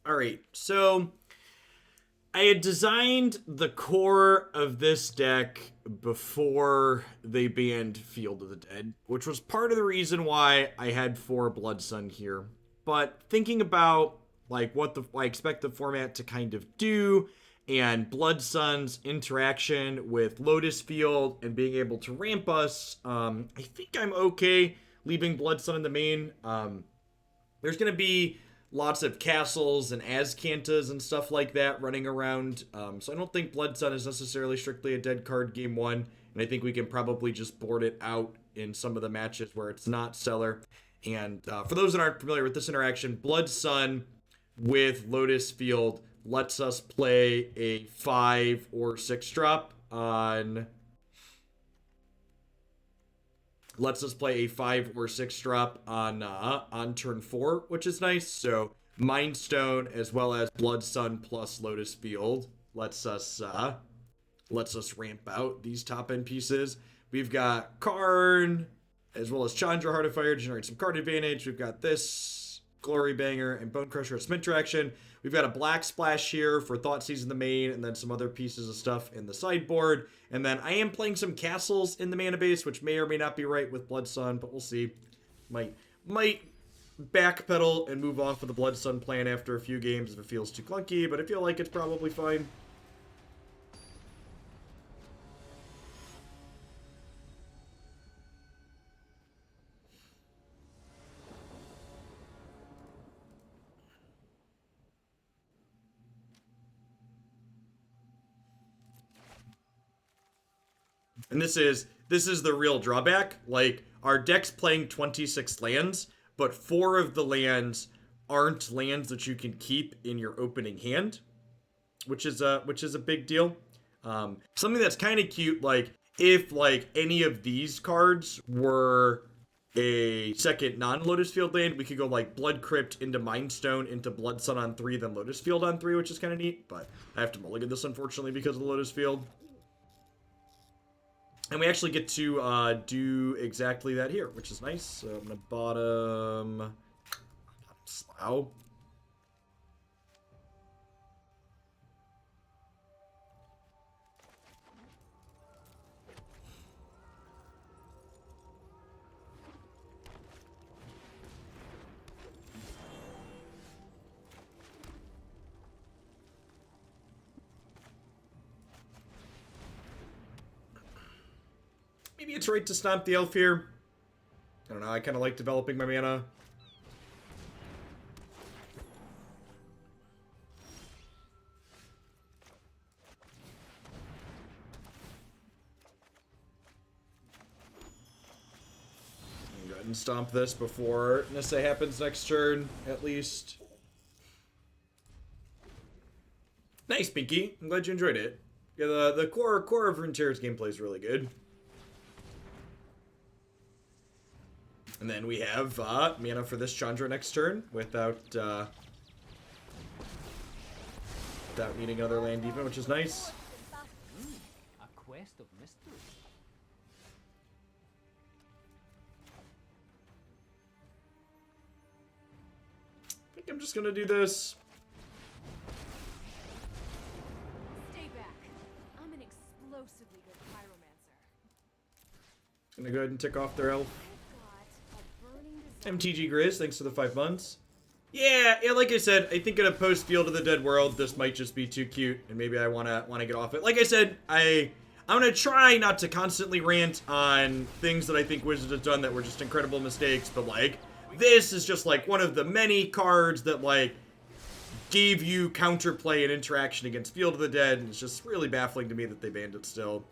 Alright, so I had designed the core of this deck before they banned Field of the Dead, which was part of the reason why I had 4 Blood Sun here. But thinking about like what I expect the format to kind of do, and Blood Sun's interaction with Lotus Field and being able to ramp us, I think I'm okay leaving Blood Sun in the main. There's going to be lots of castles and Azcantas and stuff like that running around. So I don't think Blood Sun is necessarily strictly a dead card game 1. And I think we can probably just board it out in some of the matches where it's not Stellar. And for those that aren't familiar with this interaction, Blood Sun with Lotus Field lets us play a 5 or 6 drop on... lets us play a 5 or 6 drop on turn 4, which is nice. So Mind Stone as well as Blood Sun plus Lotus Field lets us ramp out these top end pieces. We've got Karn as well as Chandra, Heart of Fire to generate some card advantage. We've got this Glorybringer and Bonecrusher Smith interaction. We've got a Black Splash here for Thoughtseizing the main, and then some other pieces of stuff in the sideboard. And then I am playing some castles in the mana base, which may or may not be right with Blood Sun, but we'll see. Might backpedal and move off of the Blood Sun plan after a few games if it feels too clunky, but I feel like it's probably fine. And this is the real drawback. Like, our deck's playing 26 lands, but 4 of the lands aren't lands that you can keep in your opening hand, which is a big deal. Something that's kind of cute, like if like any of these cards were a second non-Lotus Field land, we could go like Blood Crypt into Mind Stone into Blood Sun on 3, then Lotus Field on 3, which is kind of neat. But I have to mulligan this unfortunately because of the Lotus Field. And we actually get to do exactly that here, which is nice. So I'm going to bottom Slough. Maybe it's right to stomp the elf here. I don't know, I kind of like developing my mana. Go ahead and stomp this before Nissa happens next turn, at least. Nice, Pinky. I'm glad you enjoyed it. Yeah, the core of Runeterra's gameplay is really good. And then we have mana for this Chandra next turn without needing another land even, which is nice. A quest of mystery. I think I'm just gonna do this. Stay back. I'm an explosively good pyromancer. Gonna go ahead and tick off their elf. MTG Grizz, thanks for the 5 months. Yeah, like I said, I think in a post Field of the Dead world, this might just be too cute, and maybe I wanna get off it. Like I said, I'm gonna try not to constantly rant on things that I think Wizards have done that were just incredible mistakes, but like, this is just like one of the many cards that like gave you counterplay and interaction against Field of the Dead, and it's just really baffling to me that they banned it still.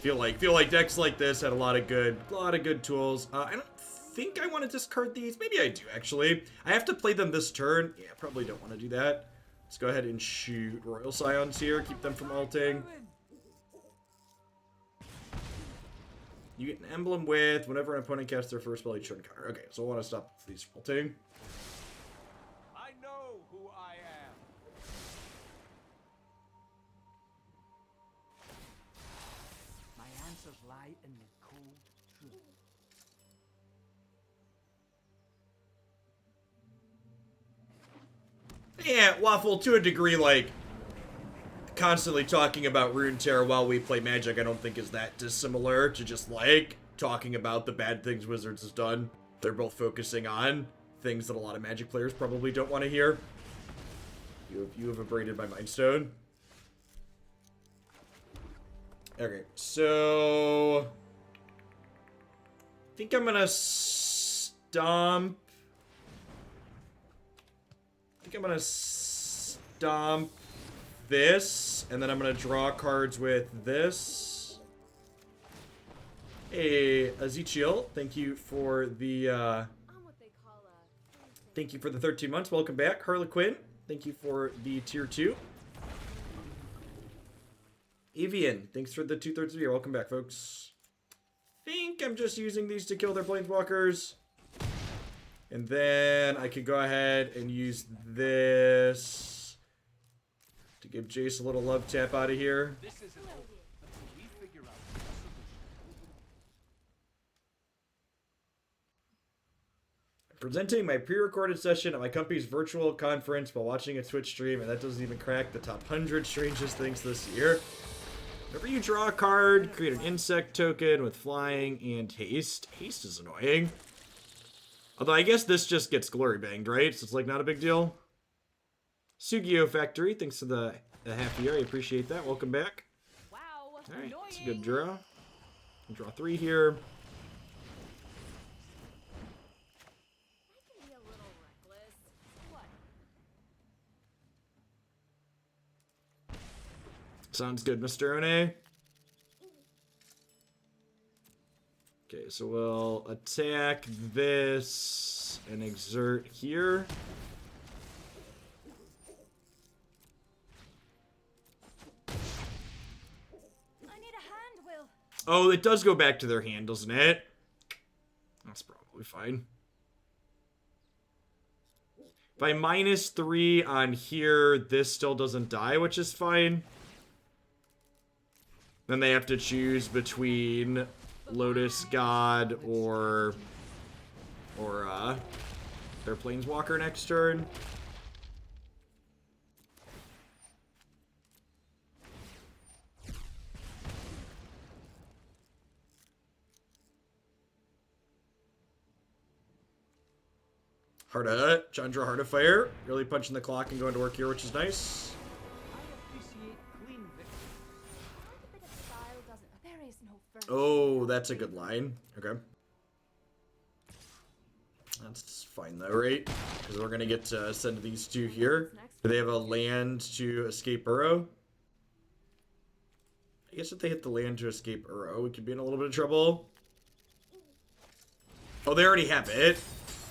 Feel like decks like this had a lot of good tools. I don't think I want to discard these. Maybe I do actually. I have to play them this turn. Yeah, probably don't want to do that. Let's go ahead and shoot Royal Scions here. Keep them from ulting. You get an emblem with whenever an opponent casts their first spell, each turn counter. Okay, so I want to stop these from ulting. I know who I am. My answers lie in the cold truth. Yeah, Waffle, to a degree, like, constantly talking about Runeterra while we play Magic, I don't think is that dissimilar to just, like, talking about the bad things Wizards has done. They're both focusing on things that a lot of Magic players probably don't want to hear. You have abraded my Mind Stone. Okay, so... I think I'm gonna stomp... this, and then I'm gonna draw cards with this. Hey, Ezekiel, thank you for the, thank you for the 13 months. Welcome back. Harlequin, thank you for the tier 2. Evian, thanks for the 2/3 of the year. Welcome back, folks. Think I'm just using these to kill their planeswalkers. And then I could go ahead and use this to give Jace a little love tap out of here. This isn't over until we figure out a solution. Presenting my pre-recorded session at my company's virtual conference while watching a Twitch stream, and that doesn't even crack the top 100 strangest things this year. Whenever you draw a card, create an insect token with flying and haste. Haste is annoying. Although I guess this just gets glory banged, right? So it's like not a big deal. Sugio Factory, thanks for the half year. I appreciate that. Welcome back. Wow. Alright, it's a good draw. Draw 3 here. I can be a little reckless. What? Sounds good, Mr. One. Okay, so we'll attack this and exert here. I need a hand, Will. Oh, it does go back to their hand, doesn't it? That's probably fine. If I -3 on here, this still doesn't die, which is fine. Then they have to choose between Lotus God or their Planeswalker next turn. Chandra, Heart of Fire. Really punching the clock and going to work here, which is nice. I appreciate clean victory. A bit of style doesn't. There is no furniture. Oh, that's a good line. Okay. That's fine though, right? Because we're gonna get to send these two here. Do they have a land to escape Burrow? I guess if they hit the land to escape Burrow, we could be in a little bit of trouble. Oh, they already have it.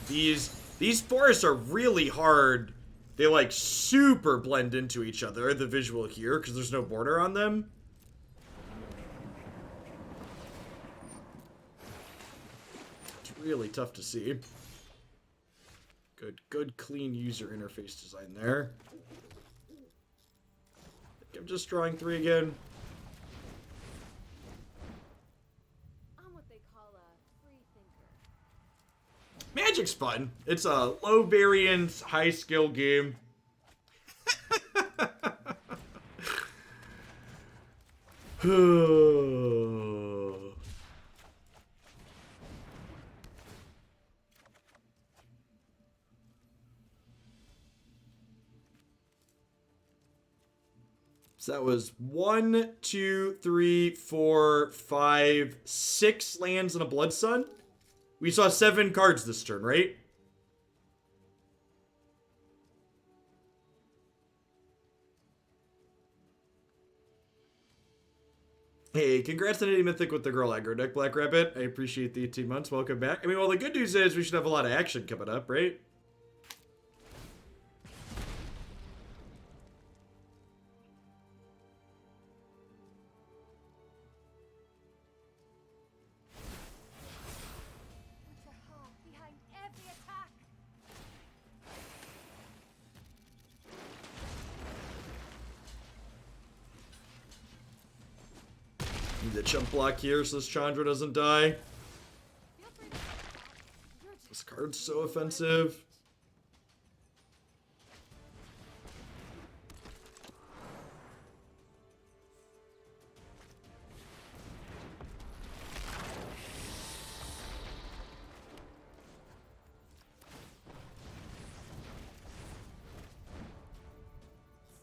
These forests are really hard. They like super blend into each other, the visual here, because there's no border on them. It's really tough to see. Good clean user interface design there. I think I'm just drawing 3 again. I'm what they call a free thinker. Magic's fun. It's a low variance, high skill game. So that was 1, 2, 3, 4, 5, 6 lands and a Blood Sun. We saw 7 cards this turn, right? Hey, congrats on any Mythic with the girl aggro deck, Black Rabbit. I appreciate the 18 months. Welcome back. I mean, well, the good news is we should have a lot of action coming up, right? Put your heart behind every attack. the chump block here so this Chandra doesn't die. Feel free to stop. You're just This card's so offensive.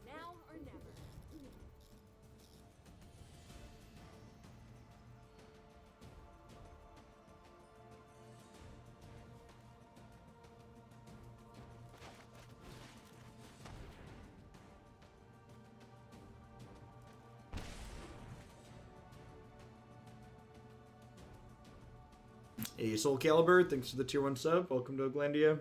now or never. Hey, Soul Calibur, thanks for the tier 1 sub. Welcome to Oglandia.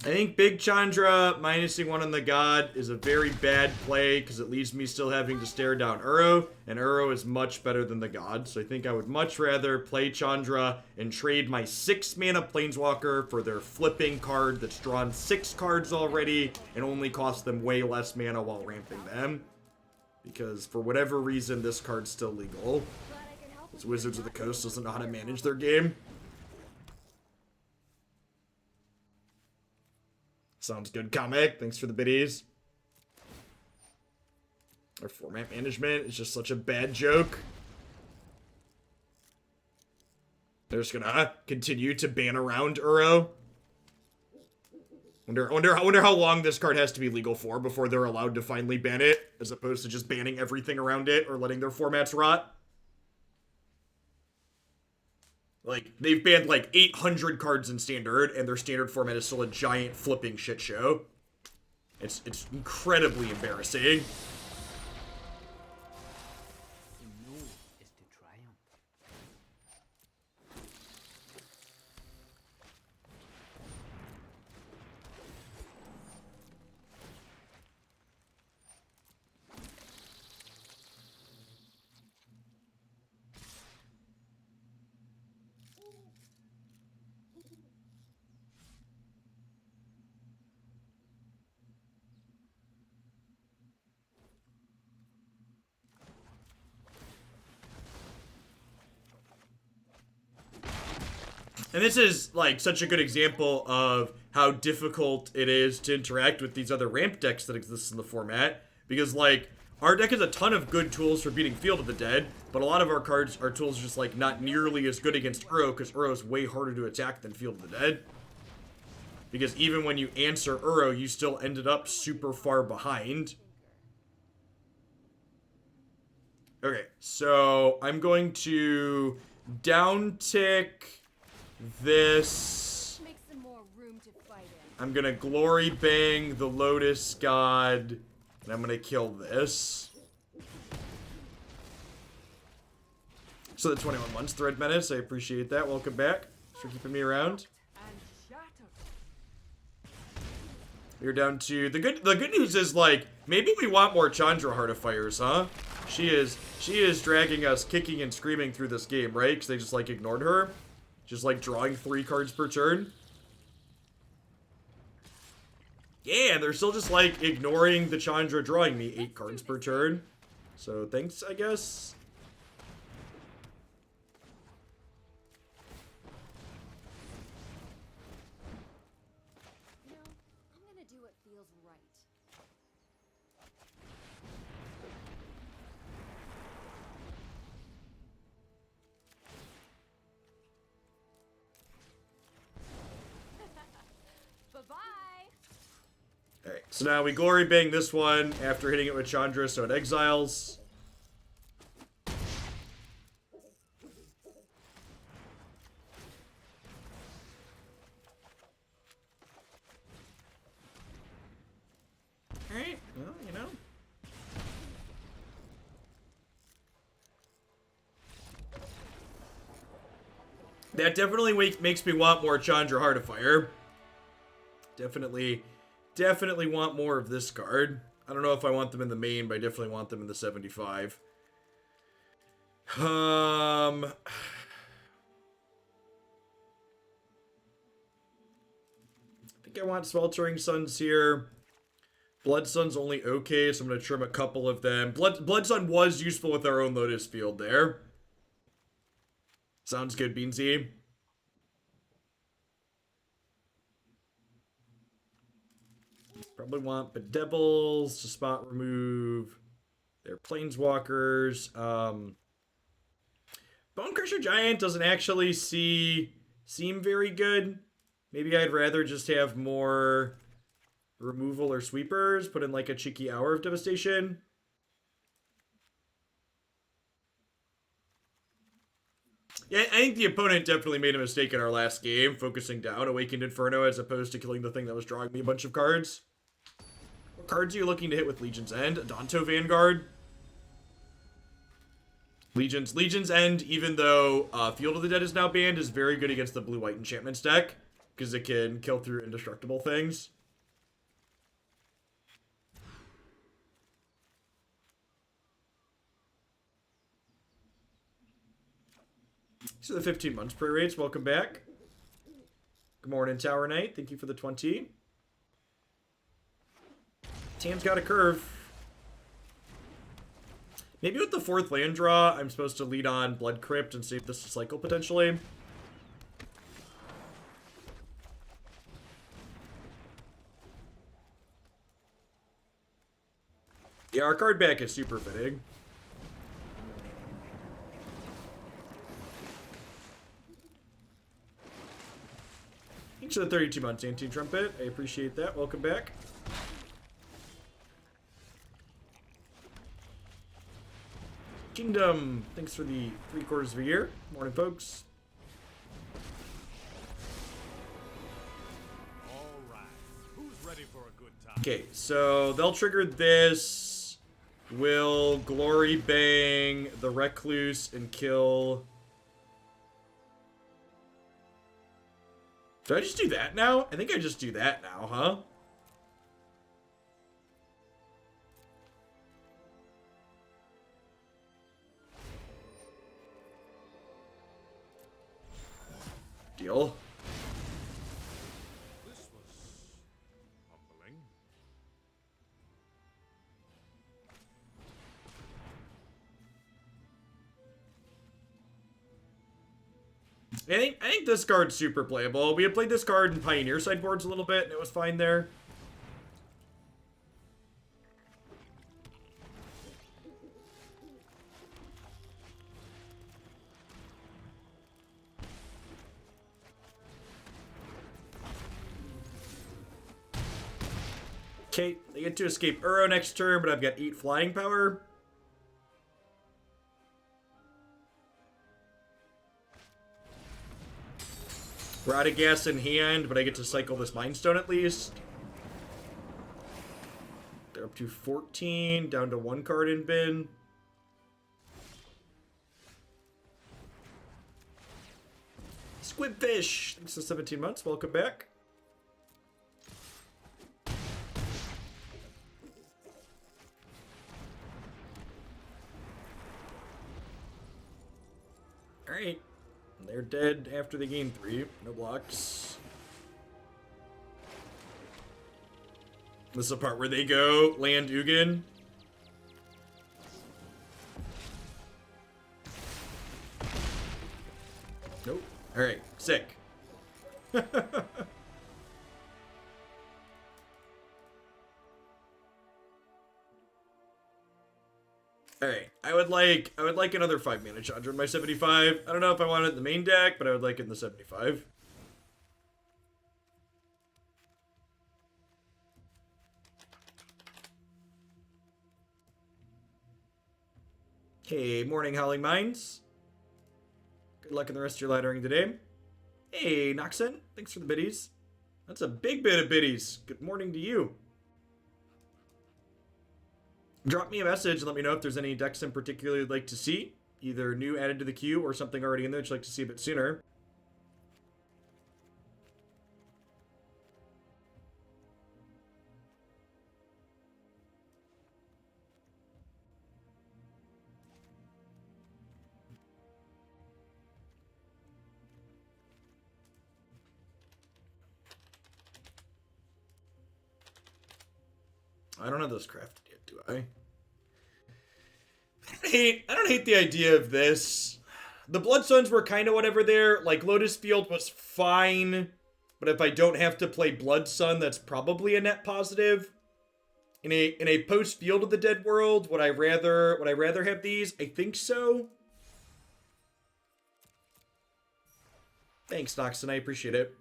I think Big Chandra minusing 1 on the God is a very bad play because it leaves me still having to stare down Uro, and Uro is much better than the God, so I think I would much rather play Chandra and trade my 6 mana Planeswalker for their flipping card that's drawn 6 cards already and only costs them way less mana while ramping them. Because for whatever reason, this card's still legal. Glad I can help This Wizards of the Coast doesn't know how to manage their game. Sounds good, comic. Thanks for the biddies. Our format management is just such a bad joke. They're just gonna continue to ban around Uro. Wonder how long this card has to be legal for before they're allowed to finally ban it, as opposed to just banning everything around it or letting their formats rot. Like, they've banned like 800 cards in Standard, and their Standard format is still a giant flipping shit show. It's incredibly embarrassing. To know is to triumph. And this is, like, such a good example of how difficult it is to interact with these other ramp decks that exist in the format. Because, like, our deck has a ton of good tools for beating Field of the Dead, but a lot of our tools are just, like, not nearly as good against Uro, because Uro is way harder to attack than Field of the Dead. Because even when you answer Uro, you still ended up super far behind. Okay, so I'm going to downtick this. Make some more room to fight in. I'm gonna Glory Bang the Lotus God, and I'm gonna kill this. So the 21 months, Thread Menace, I appreciate that. Welcome back. Thanks for keeping me around. And shattered. You're down to the good news is, like, maybe we want more Chandra Heartifiers, huh? She is dragging us kicking and screaming through this game, right? Because they just, like, ignored her. Just, like, drawing 3 cards per turn. Yeah, they're still just, like, ignoring the Chandra drawing me 8 cards per turn. So, thanks, I guess. You know, I'm gonna do what feels right. Bye-bye. Alright, so now we Glory Bang this one after hitting it with Chandra, so it exiles. That definitely makes me want more Chandra Heart of Fire. Definitely want more of this card. I don't know if I want them in the main, but I definitely want them in the 75. I think I want Sweltering Suns here. Blood Sun's only okay, so I'm going to trim a couple of them. Blood Sun was useful with our own Lotus Field there. Sounds good, Beansy. Probably want Bedevils to spot remove. They're Planeswalkers. Bonecrusher Giant doesn't actually seem very good. Maybe I'd rather just have more removal or sweepers. Put in like a cheeky Hour of Devastation. Yeah, I think the opponent definitely made a mistake in our last game, focusing down Awakened Inferno as opposed to killing the thing that was drawing me a bunch of cards. What cards are you looking to hit with Legion's End? Adonto Vanguard? Legion's End, even though Field of the Dead is now banned, is very good against the blue-white enchantments deck, because it can kill through indestructible things. These are the 15 months pre-rates. Welcome back. Good morning, Tower Knight. Thank you for the 20. Tam's got a curve. Maybe with the 4th land draw, I'm supposed to lead on Blood Crypt and save this to cycle, potentially. Yeah, our card back is super fitting. Thanks for the 32 months, Anti-Trumpet. I appreciate that. Welcome back. Kingdom, thanks for the 3/4 of a year. Morning, folks. All right. Who's ready for a good time? Okay, so they'll trigger this. Will Glory Bang the Recluse and kill... Should I just do that now? I think I just do that now, huh? Deal. This was humbling. I think this card's super playable. We had played this card in Pioneer sideboards a little bit, and it was fine there. Okay, they get to escape Uro next turn, but I've got 8 flying power. We're out of gas in hand, but I get to cycle this Mind Stone at least. They're up to 14, down to 1 card in bin. Squidfish, thanks for 17 months. Welcome back. Alright. They're dead after they gain 3. No blocks. This is the part where they go land Ugin. Nope. Alright, sick. Alright, I would like another 5 mana Chandra in my 75. I don't know if I want it in the main deck, but I would like it in the 75. Hey, morning Howling Minds. Good luck in the rest of your laddering today. Hey, Noxen, thanks for the biddies. That's a big bit of biddies. Good morning to you. Drop me a message and let me know if there's any decks in particular you'd like to see. Either new added to the queue or something already in there that you'd like to see a bit sooner. I don't have those crafted yet, do I? I don't hate the idea of this. The Blood Suns were kind of whatever there. Like, Lotus Field was fine. But if I don't have to play Blood Sun, that's probably a net positive. In a post Field of the Dead world, would I rather have these? I think so. Thanks, Noxon. I appreciate it.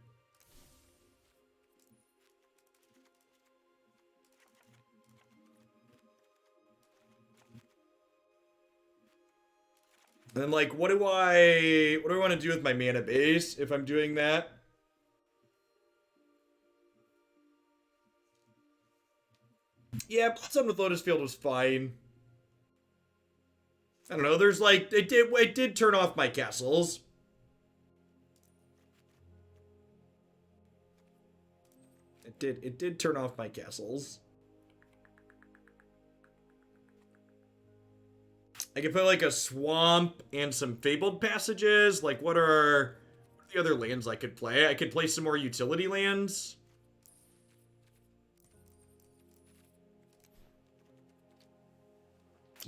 And then, like, what do I want to do with my mana base if I'm doing that? Yeah, Blood Sun with Lotus Field was fine. I don't know, there's like, it did turn off my castles. It did turn off my castles. I could put like a swamp and some fabled passages. Like, what are the other lands I could play? I could play some more utility lands.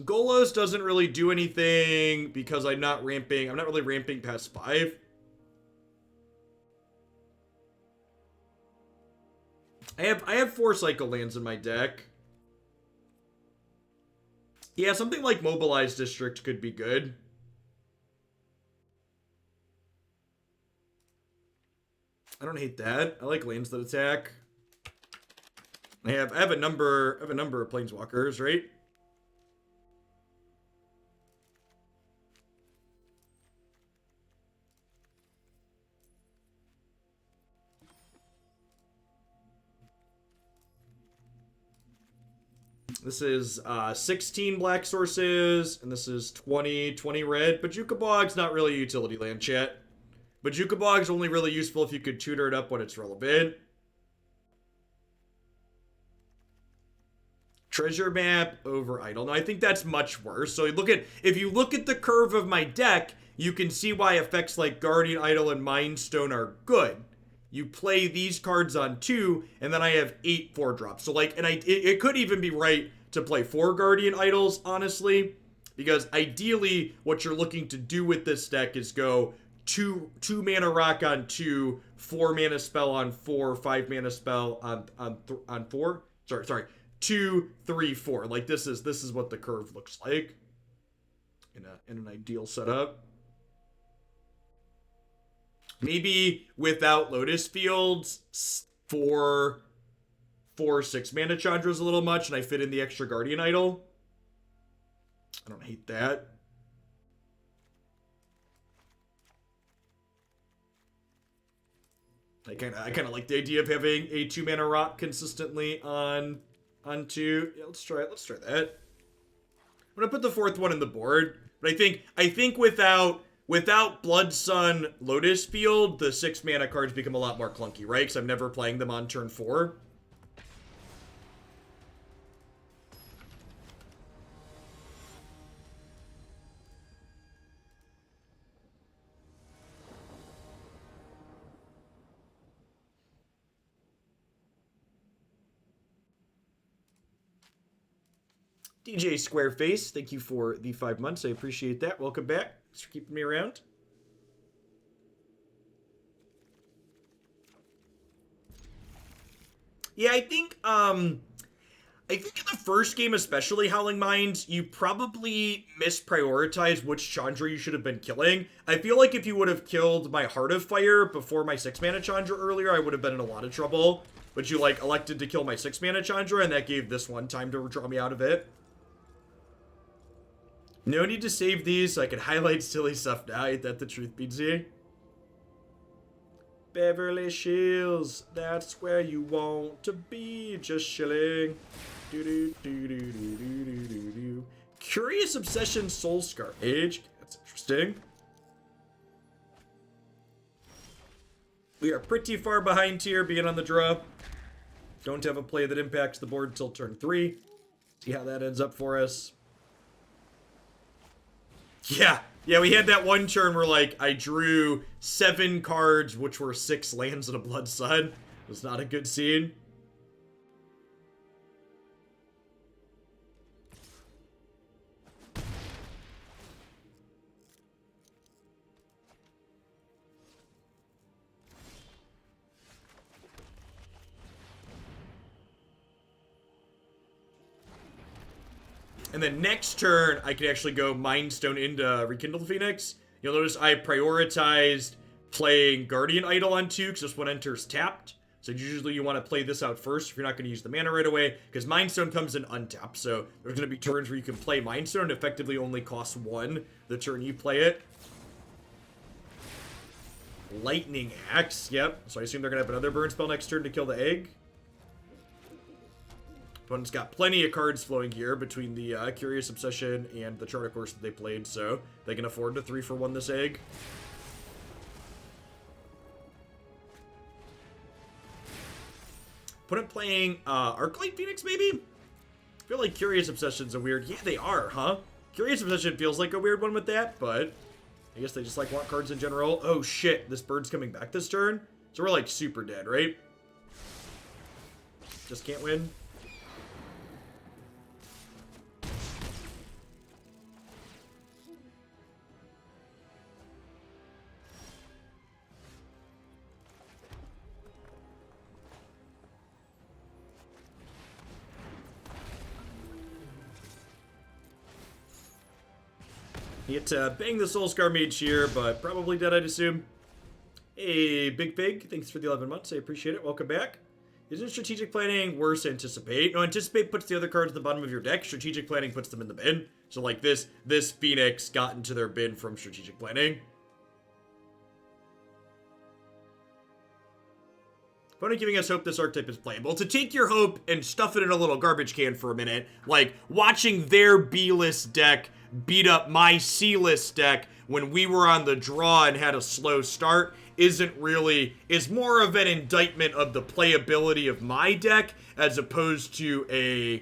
Golos doesn't really do anything because I'm not really ramping past 5. I have 4 cycle lands in my deck. Yeah, something like Mobilized District could be good. I don't hate that. I like lands that attack. I have a number of planeswalkers, right? This is 16 black sources, and this is 20 red. Bojuka Bog's not really a utility land, chat. Bojuka Bog's only really useful if you could tutor it up when it's relevant. Treasure map over idol. No, I think that's much worse. So if you look at the curve of my deck, you can see why effects like Guardian Idol and Mind Stone are good. You play these cards on 2, and then I have 8 4-drops. So, like, and it could even be right to play 4 Guardian Idols, honestly. Because ideally, what you're looking to do with this deck is go 2 mana rock on 2, 4 mana spell on 4, 5 mana spell on 4. Sorry. 2, 3, 4. Like, this is what the curve looks like in an ideal setup. Maybe without Lotus Fields, 4 6 mana Chandra's a little much, and I fit in the extra Guardian Idol. I don't hate that. I kind of like the idea of having a 2 mana rock consistently on 2. Yeah, let's try that. I'm gonna put the 4th one in the board, but I think without Blood Sun Lotus Field, the 6 mana cards become a lot more clunky, right? Because I'm never playing them on turn 4. DJ Squareface, thank you for the 5 months. I appreciate that. Welcome back. Thanks for keeping me around. Yeah, I think in the first game, especially Howling Minds, you probably misprioritized which Chandra you should have been killing. I feel like if you would have killed my Heart of Fire before my 6 mana Chandra earlier, I would have been in a lot of trouble. But you, like, elected to kill my 6 mana Chandra, and that gave this one time to draw me out of it. No need to save these so I can highlight silly stuff now. Ain't that the truth, BZ? Beverly Hills, that's where you want to be. Just chilling. Curious Obsession Soul Scar Age. That's interesting. We are pretty far behind here, being on the draw. Don't have a play that impacts the board until turn 3. See how that ends up for us. Yeah, we had that one turn where, like, I drew 7 cards, which were 6 lands and a Blood Sun. It was not a good scene. And then next turn, I can actually go Mind Stone into Rekindling Phoenix. You'll notice I prioritized playing Guardian Idol on 2 because this one enters tapped. So usually you want to play this out first if you're not going to use the mana right away, because Mind Stone comes in untapped. So there's going to be turns where you can play Mind Stone and effectively only costs 1 the turn you play it. Lightning Axe, yep. So I assume they're going to have another burn spell next turn to kill the egg. Opponent's got plenty of cards flowing here between the Curious Obsession and the Chart of Course that they played, so they can afford to 3-for-1 this egg. Opponent playing Arclight Phoenix, maybe? I feel like Curious Obsession's a weird... Yeah, they are, huh? Curious Obsession feels like a weird one with that, but I guess they just like want cards in general. Oh shit, this bird's coming back this turn? So we're like super dead, right? Just can't win. You get to bang the Soulscar Mage here, but probably dead, I'd assume. Hey, Big Pig, thanks for the 11 months. I appreciate it. Welcome back. Isn't strategic planning worse Anticipate? No, Anticipate puts the other cards at the bottom of your deck. Strategic planning puts them in the bin. So, like, this Phoenix got into their bin from strategic planning. Opponent giving us hope this archetype is playable. To take your hope and stuff it in a little garbage can for a minute, like, watching their B-list deck beat up my C-list deck when we were on the draw and had a slow start is more of an indictment of the playability of my deck as opposed to a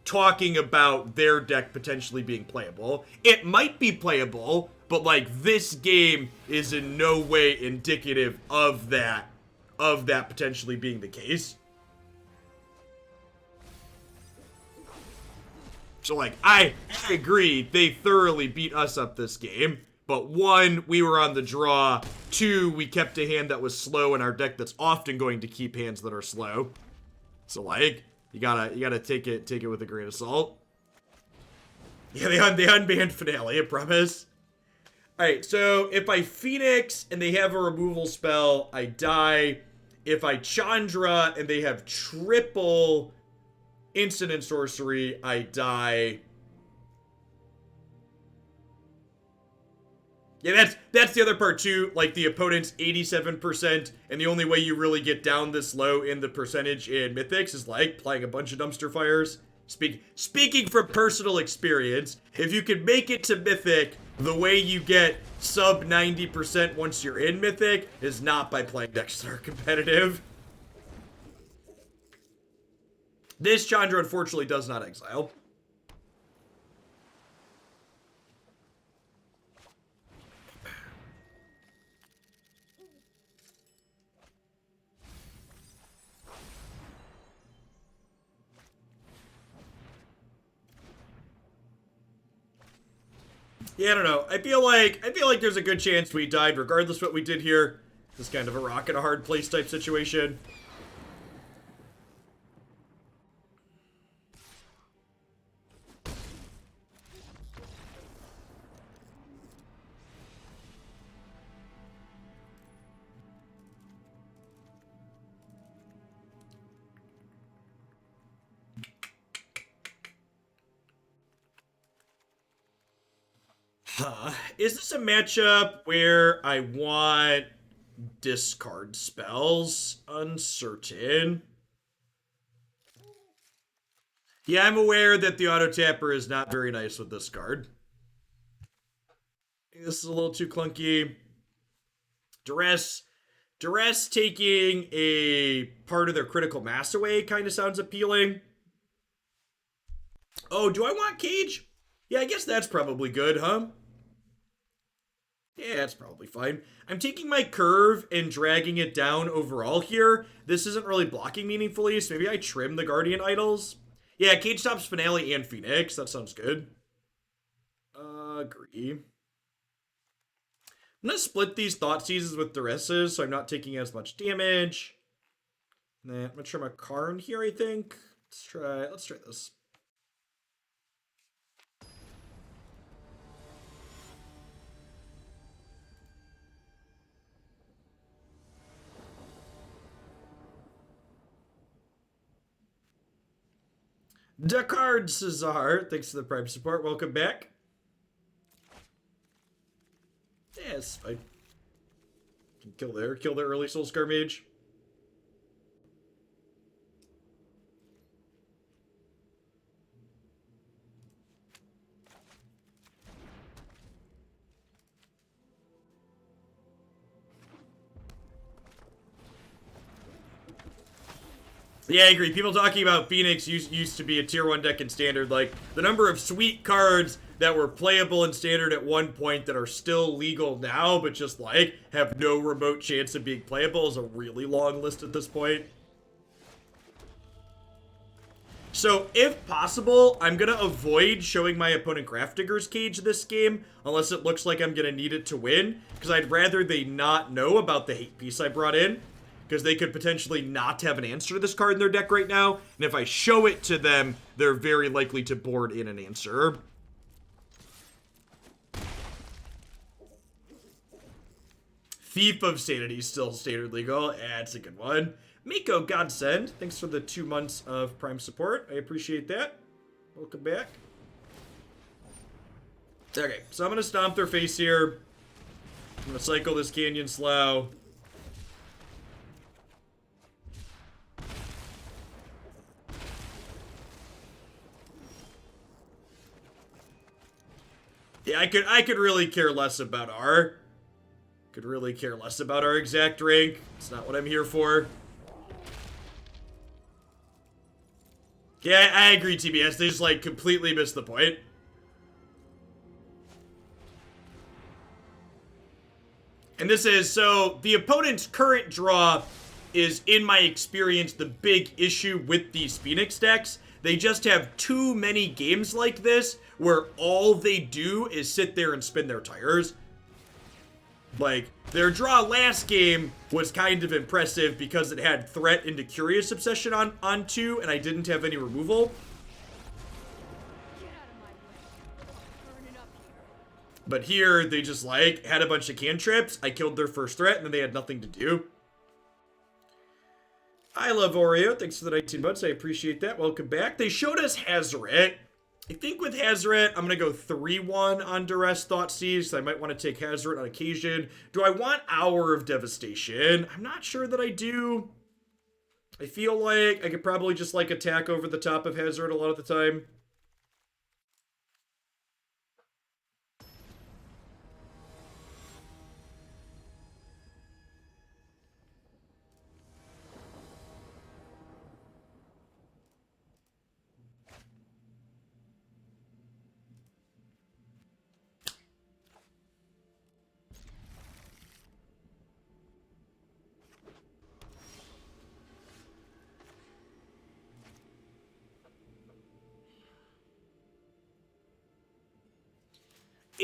talking about their deck potentially being playable. It might be playable, but like this game is in no way indicative of that potentially being the case. So, like, I agree, they thoroughly beat us up this game. But 1, we were on the draw. 2, we kept a hand that was slow in our deck that's often going to keep hands that are slow. So, like, you gotta take it with a grain of salt. Yeah, they unbanned Finale, I promise. Alright, so if I Phoenix and they have a removal spell, I die. If I Chandra and they have triple instant and sorcery, I die. Yeah, that's the other part too. Like, the opponent's 87%, and the only way you really get down this low in the percentage in Mythics is like playing a bunch of dumpster fires. Speaking from personal experience, if you can make it to Mythic, the way you get sub 90% once you're in Mythic is not by playing decks that are competitive. This Chandra, unfortunately, does not exile. Yeah, I don't know. I feel like there's a good chance we died regardless what we did here. This is kind of a rock and a hard place type situation. Is this a matchup where I want discard spells? Uncertain. Yeah, I'm aware that the auto tapper is not very nice with this card. This is a little too clunky. Duress taking a part of their critical mass away kind of sounds appealing. Oh, do I want Cage? Yeah, I guess that's probably good, huh? Yeah, that's probably fine. I'm taking my curve and dragging it down overall here. This isn't really blocking meaningfully, so maybe I trim the Guardian Idols. Yeah, Cage stops Finale and Phoenix. That sounds good. Agree. I'm gonna split these Thoughtseizes with Duresses, so I'm not taking as much damage. Nah, I'm gonna try my Karn here, I think. Let's try this. Dakard Cesar, thanks for the Prime support. Welcome back. Yes, I can kill their early Soulscar Mage. Yeah, I agree. People talking about Phoenix used to be a tier 1 deck in Standard. Like, the number of sweet cards that were playable in Standard at one point that are still legal now, but just, like, have no remote chance of being playable is a really long list at this point. So, if possible, I'm going to avoid showing my opponent Grafdigger's Cage this game, unless it looks like I'm going to need it to win, because I'd rather they not know about the hate piece I brought in. Because they could potentially not have an answer to this card in their deck right now. And if I show it to them, they're very likely to board in an answer. Thief of Sanity is still standard legal. Yeah, it's a good one. Miko Godsend, thanks for the 2 months of Prime support. I appreciate that. Welcome back. Okay, so I'm going to stomp their face here. I'm going to cycle this Canyon Slough. Yeah, I could really care less about our... Could really care less about our exact rank. It's not what I'm here for. Yeah, I agree, TBS. They just, like, completely missed the point. And this is, so, the opponent's current draw is, in my experience, the big issue with these Phoenix decks. They just have too many games like this where all they do is sit there and spin their tires. Like, their draw last game was kind of impressive because it had Threat into Curious Obsession on 2, and I didn't have any removal. Get out of my way. Burning up here. But here, they just, like, had a bunch of cantrips. I killed their first threat, and then they had nothing to do. I love Oreo. Thanks for the 19 months. I appreciate that. Welcome back. They showed us Hazoret. I think with Hazoret, I'm going to go 3-1 on Duress Thoughtseize. So I might want to take Hazoret on occasion. Do I want Hour of Devastation? I'm not sure that I do. I feel like I could probably just, like, attack over the top of Hazoret a lot of the time.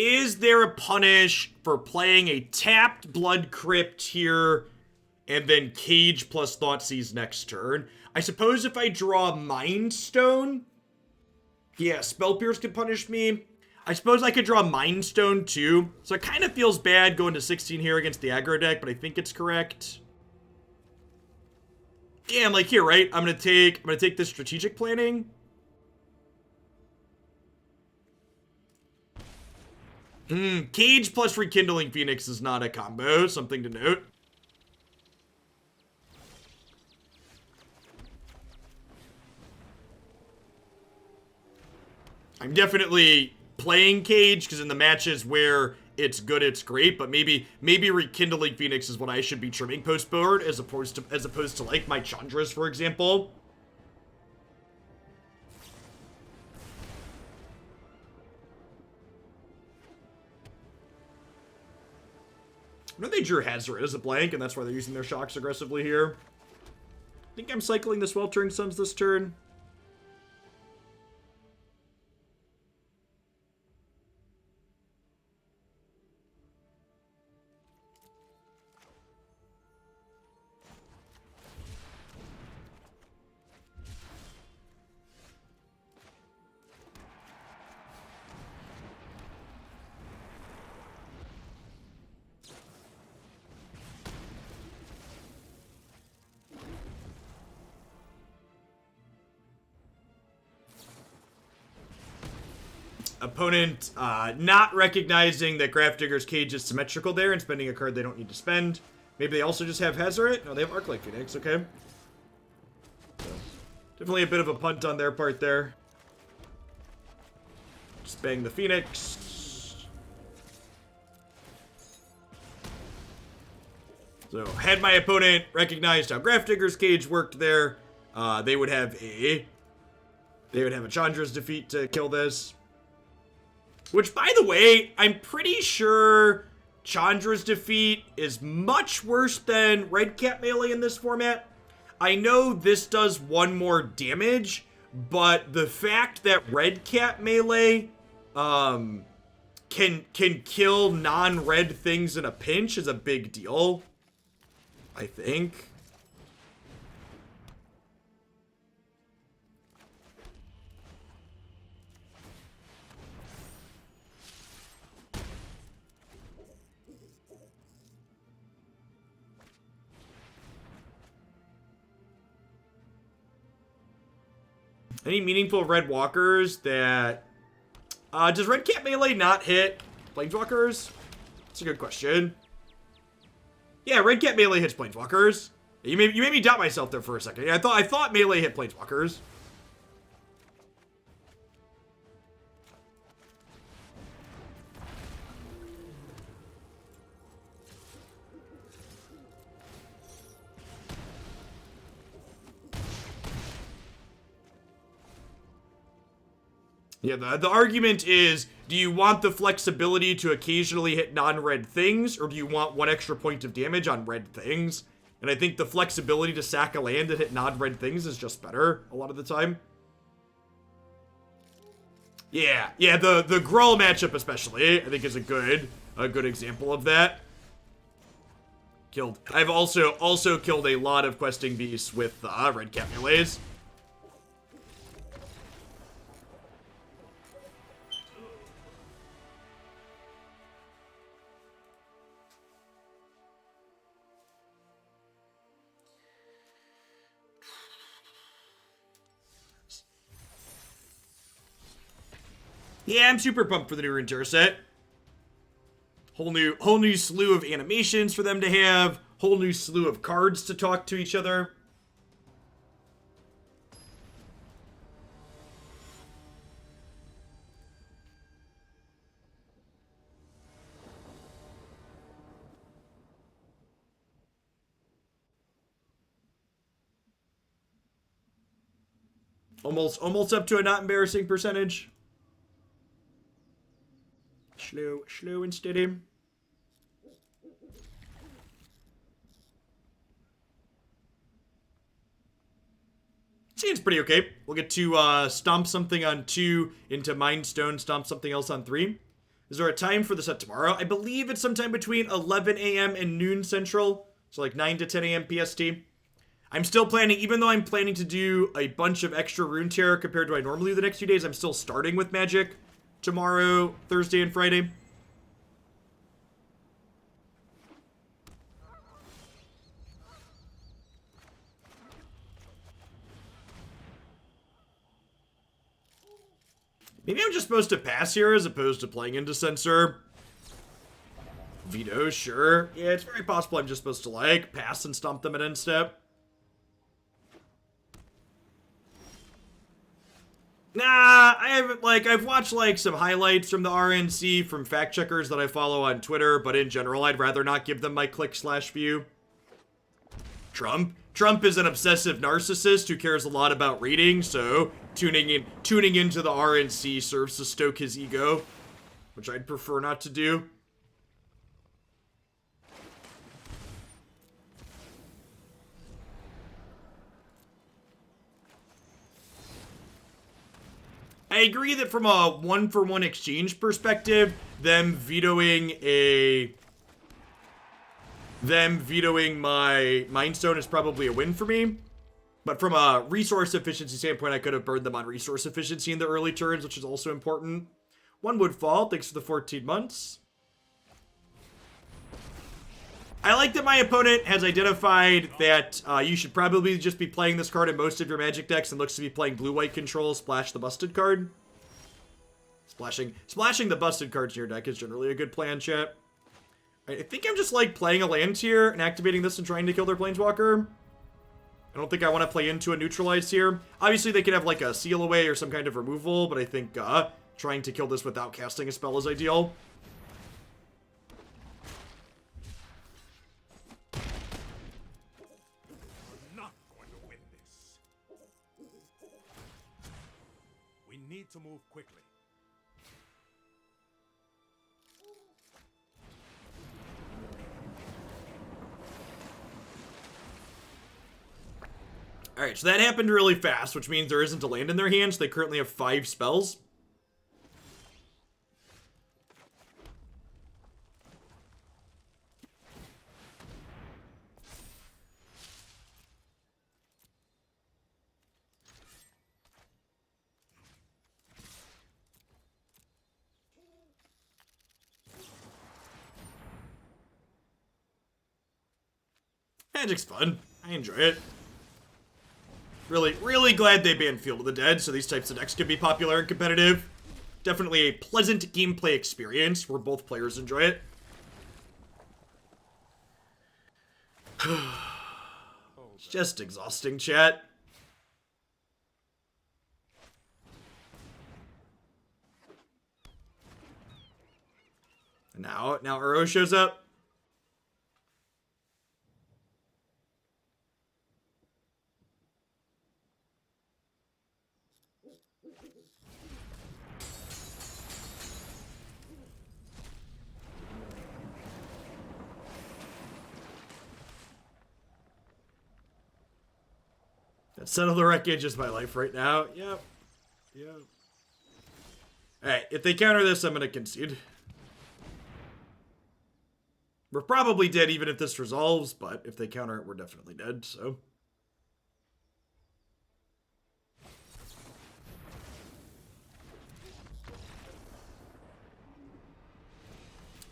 Is there a punish for playing a tapped Blood Crypt here and then Cage plus Thoughtseize next turn? I suppose if I draw Mind Stone, yeah, Spell Pierce could punish me. I suppose I could draw Mind Stone too. So it kind of feels bad going to 16 here against the aggro deck, but I think it's correct. Yeah, I'm like here, right? I'm gonna take this strategic planning. Cage plus Rekindling Phoenix is not a combo, something to note. I'm definitely playing Cage, because in the matches where it's good, it's great, but maybe Rekindling Phoenix is what I should be trimming post-board, as opposed to like my Chandras, for example. I know they drew Hazoret as a blank, and that's why they're using their shocks aggressively here. I think I'm cycling the Sweltering Suns this turn. Opponent not recognizing that Grafdigger's Cage is symmetrical there and spending a card they don't need to spend. Maybe they also just have Hazard. No, they have Arclight Phoenix, okay. So, definitely a bit of a punt on their part there. Just bang the Phoenix. So, had my opponent recognized how Grafdigger's Cage worked there, they would have a Chandra's Defeat to kill this. Which, by the way, I'm pretty sure Chandra's Defeat is much worse than Red Cat Melee in this format. I know this does one more damage, but the fact that Red Cat Melee can kill non-red things in a pinch is a big deal, I think. Any meaningful red walkers that... does Red Cat Melee not hit Planeswalkers? That's a good question. Yeah, Red Cat Melee hits Planeswalkers. You made me doubt myself there for a second. I thought Melee hit Planeswalkers. Yeah, the argument is, do you want the flexibility to occasionally hit non-red things, or do you want one extra point of damage on red things? And I think the flexibility to sack a land and hit non-red things is just better a lot of the time. Yeah, the Gruul matchup especially, I think is a good example of that. I've also killed a lot of questing beasts with Red Cat Melees. Yeah, I'm super pumped for the new Runeterra set. Whole new slew of animations for them to have. Whole new slew of cards to talk to each other. Almost up to a not embarrassing percentage. Slow and steady. Seems pretty okay. We'll get to stomp something on 2 into Mind Stone, stomp something else on 3. Is there a time for the set tomorrow? I believe it's sometime between 11 a.m. and noon Central. So like 9 to 10 a.m. PST. I'm still planning, even though I'm planning to do a bunch of extra Runeterra compared to what I normally do the next few days, I'm still starting with Magic tomorrow, Thursday, and Friday. Maybe I'm just supposed to pass here as opposed to playing into Censor. Veto, sure. Yeah, it's very possible I'm just supposed to, like, pass and stomp them at end step. Nah, I haven't, like, I've watched, like, some highlights from the RNC from fact checkers that I follow on Twitter, but in general, I'd rather not give them my click/view. Trump is an obsessive narcissist who cares a lot about reading, so tuning into the RNC serves to stoke his ego, which I'd prefer not to do. I agree that from a one-for-one exchange perspective, them vetoing my Mind Stone is probably a win for me. But from a resource efficiency standpoint, I could have burned them on resource efficiency in the early turns, which is also important. One would fall, thanks for the 14 months. I like that my opponent has identified that you should probably just be playing this card in most of your Magic decks and looks to be playing blue-white control, Splash the Busted card. Splashing the busted cards in your deck is generally a good plan, chat. I think I'm just like playing a land here and activating this and trying to kill their Planeswalker. I don't think I want to play into a neutralize here. Obviously, they could have like a seal away or some kind of removal, but I think trying to kill this without casting a spell is ideal. We're not going to win this. We need to move quickly. Alright, so that happened really fast, which means there isn't a land in their hands. They currently have 5 spells. Magic's fun. I enjoy it. Really glad they banned Field of the Dead, so these types of decks can be popular and competitive. Definitely a pleasant gameplay experience where both players enjoy it. It's just exhausting, chat. And now Uro shows up. Settle the Wreckage is my life right now. Yep. Alright, if they counter this, I'm gonna concede. We're probably dead even if this resolves, but if they counter it, we're definitely dead, so.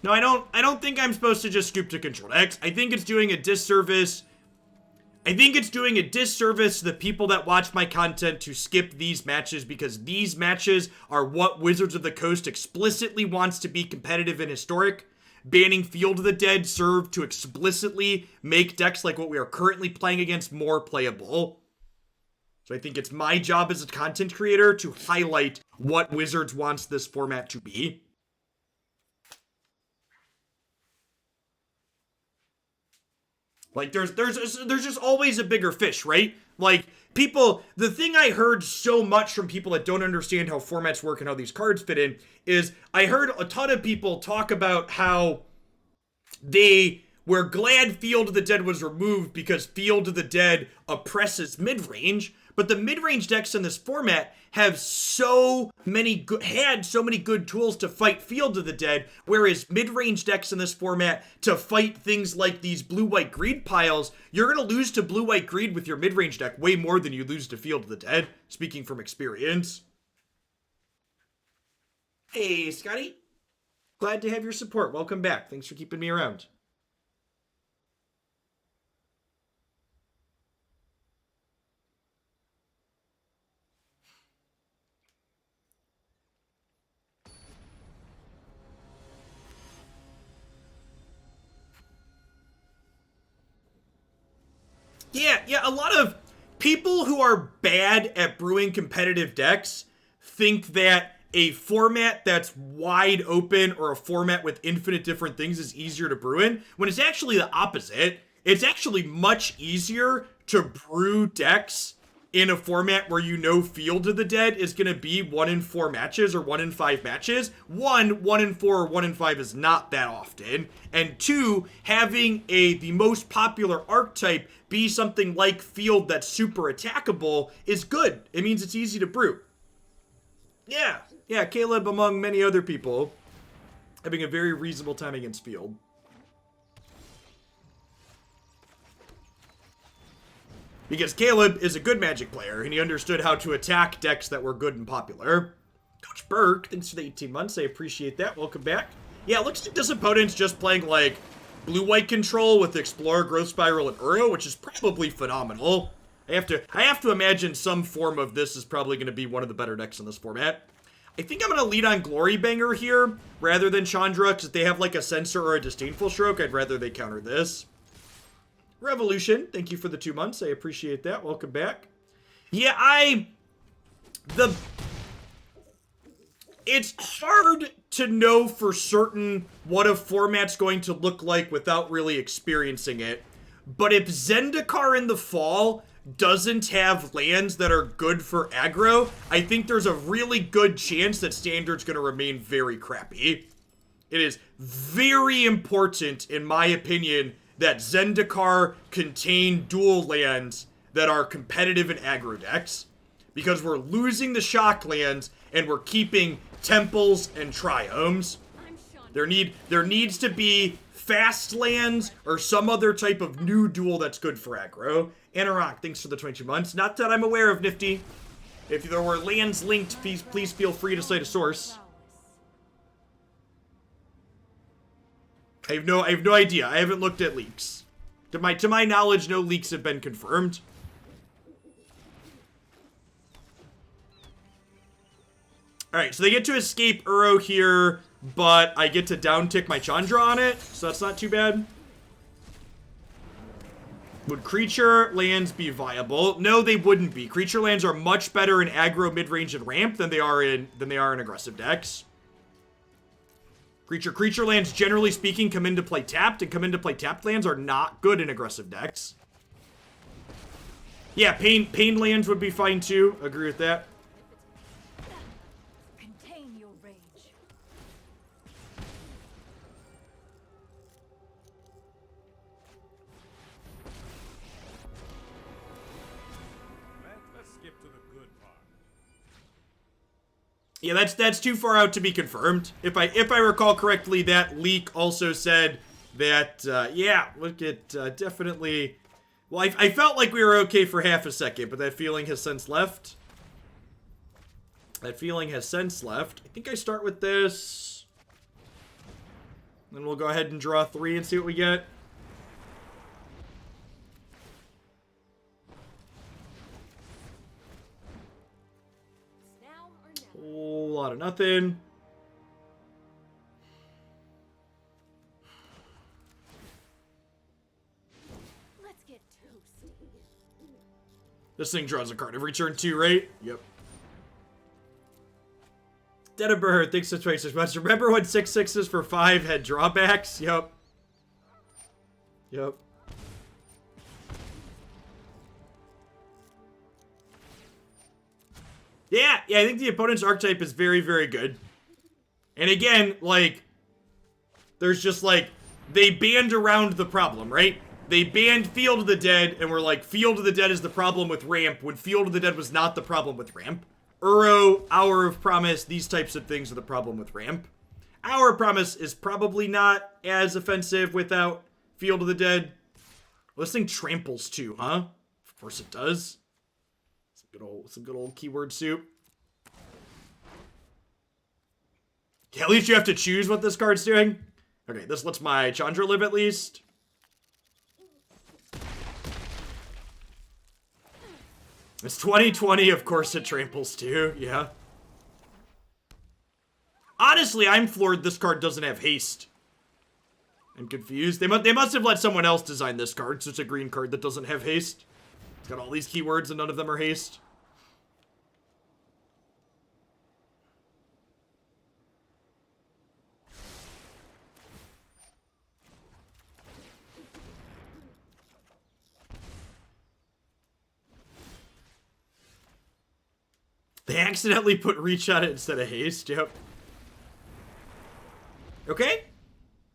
No, I don't think I'm supposed to just scoop to control decks. I think it's doing a disservice. I think it's doing a disservice to the people that watch my content to skip these matches, because these matches are what Wizards of the Coast explicitly wants to be competitive and historic. Banning Field of the Dead served to explicitly make decks like what we are currently playing against more playable. So I think it's my job as a content creator to highlight what Wizards wants this format to be. Like, there's just always a bigger fish, right? Like, people, the thing I heard so much from people that don't understand how formats work and how these cards fit in is I heard a ton of people talk about how they were glad Field of the Dead was removed because Field of the Dead oppresses mid-range, but the mid-range decks in this format have so many good tools to fight Field of the Dead, whereas mid-range decks in this format to fight things like these blue-white greed piles, you're gonna lose to blue-white greed with your mid-range deck way more than you lose to Field of the Dead, speaking from experience. Hey, Scotty. Glad to have your support. Welcome back. Thanks for keeping me around. Yeah, a lot of people who are bad at brewing competitive decks think that a format that's wide open or a format with infinite different things is easier to brew in, when it's actually the opposite. It's actually much easier to brew decks in a format where you know Field of the Dead is going to be 1 in 4 matches or 1 in 5 matches. 1 in 4 or 1 in 5 is not that often. And 2, having the most popular archetype be something like Field that's super attackable is good. It means it's easy to brew. Yeah, Caleb, among many other people, having a very reasonable time against Field. Because Caleb is a good Magic player, and he understood how to attack decks that were good and popular. Coach Burke, thanks for the 18 months. I appreciate that. Welcome back. Yeah, it looks like this opponent's just playing, like, blue-white control with Explorer, Growth Spiral, and Uro, which is probably phenomenal. I have to imagine some form of this is probably going to be one of the better decks in this format. I think I'm going to lead on Glorybringer here rather than Chandra, because they have like a Censor or a Disdainful Stroke. I'd rather they counter this. Revolution, thank you for the 2 months. I appreciate that. Welcome back. Yeah, it's hard to know for certain what a format's going to look like without really experiencing it. But if Zendikar in the fall doesn't have lands that are good for aggro, I think there's a really good chance that Standard's going to remain very crappy. It is very important, in my opinion, that Zendikar contain dual lands that are competitive in aggro decks, because we're losing the shock lands and we're keeping temples and triomes. There needs to be fast lands or some other type of new duel that's good for aggro. Anarok, thanks for the 22 months. Not that I'm aware of, Nifty. If there were lands linked, please feel free to cite a source. I have no idea. I haven't looked at leaks. To my knowledge, no leaks have been confirmed. Alright, so they get to escape Uro here, but I get to downtick my Chandra on it, so that's not too bad. Would creature lands be viable? No, they wouldn't be. Creature lands are much better in aggro, mid-range, and ramp than they are in aggressive decks. Creature lands, generally speaking, come into play tapped, and come into play tapped lands are not good in aggressive decks. Yeah, pain lands would be fine too. Agree with that. Contain your rage. Let's skip to the good part. Yeah, that's too far out to be confirmed. If I recall correctly, that leak also said that, yeah, look at, definitely... Well, I felt like we were okay for half a second, but that feeling has since left. That feeling has since left. I think I start with this. Then we'll go ahead and draw 3 and see what we get. Now or never. Whole lot of nothing. Let's get toasty. This thing draws a card every turn too, right? Yep. Dead of Bird, thanks for 26 months. Remember when 6/6s for 5 had drawbacks? Yep. Yep. Yeah, I think the opponent's archetype is very, very good. And again, like, there's just like, they banned around the problem, right? They banned Field of the Dead, and were like, Field of the Dead is the problem with ramp, when Field of the Dead was not the problem with ramp. Uro, Hour of Promise, these types of things are the problem with ramp. Hour of Promise is probably not as offensive without Field of the Dead. Well, this thing tramples too, huh? Of course it does. Some good old keyword soup. Yeah, at least you have to choose what this card's doing. Okay, this lets my Chandra live at least. It's 2020, of course it tramples too, yeah. Honestly, I'm floored this card doesn't have haste. I'm confused. They must have let someone else design this card, so it's a green card that doesn't have haste. It's got all these keywords and none of them are haste. They accidentally put reach on it instead of haste, yep. Okay.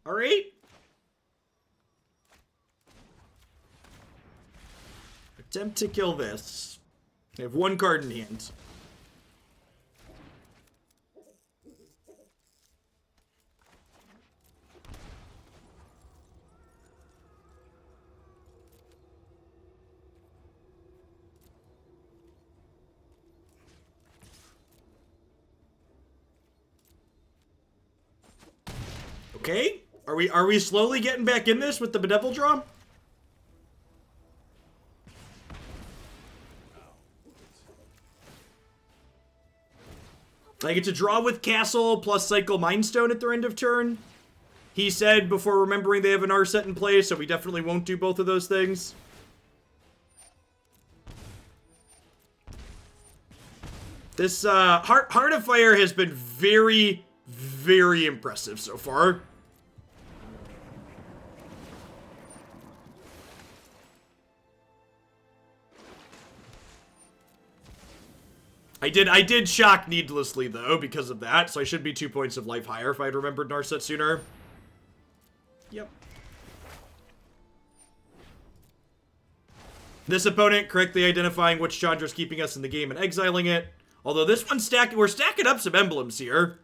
Alright. Attempt to kill this. I have 1 card in hand. Okay. Are we slowly getting back in this with the Bedevil draw? I get to draw with Castle plus cycle Mindstone at their end of turn. He said before remembering they have an Narset in play, so we definitely won't do both of those things. This Heart of Fire has been very, very impressive so far. I did shock needlessly, though, because of that, so I should be 2 points of life higher if I'd remembered Narset sooner. Yep. This opponent correctly identifying which Chandra's keeping us in the game and exiling it. Although this one's we're stacking up some emblems here.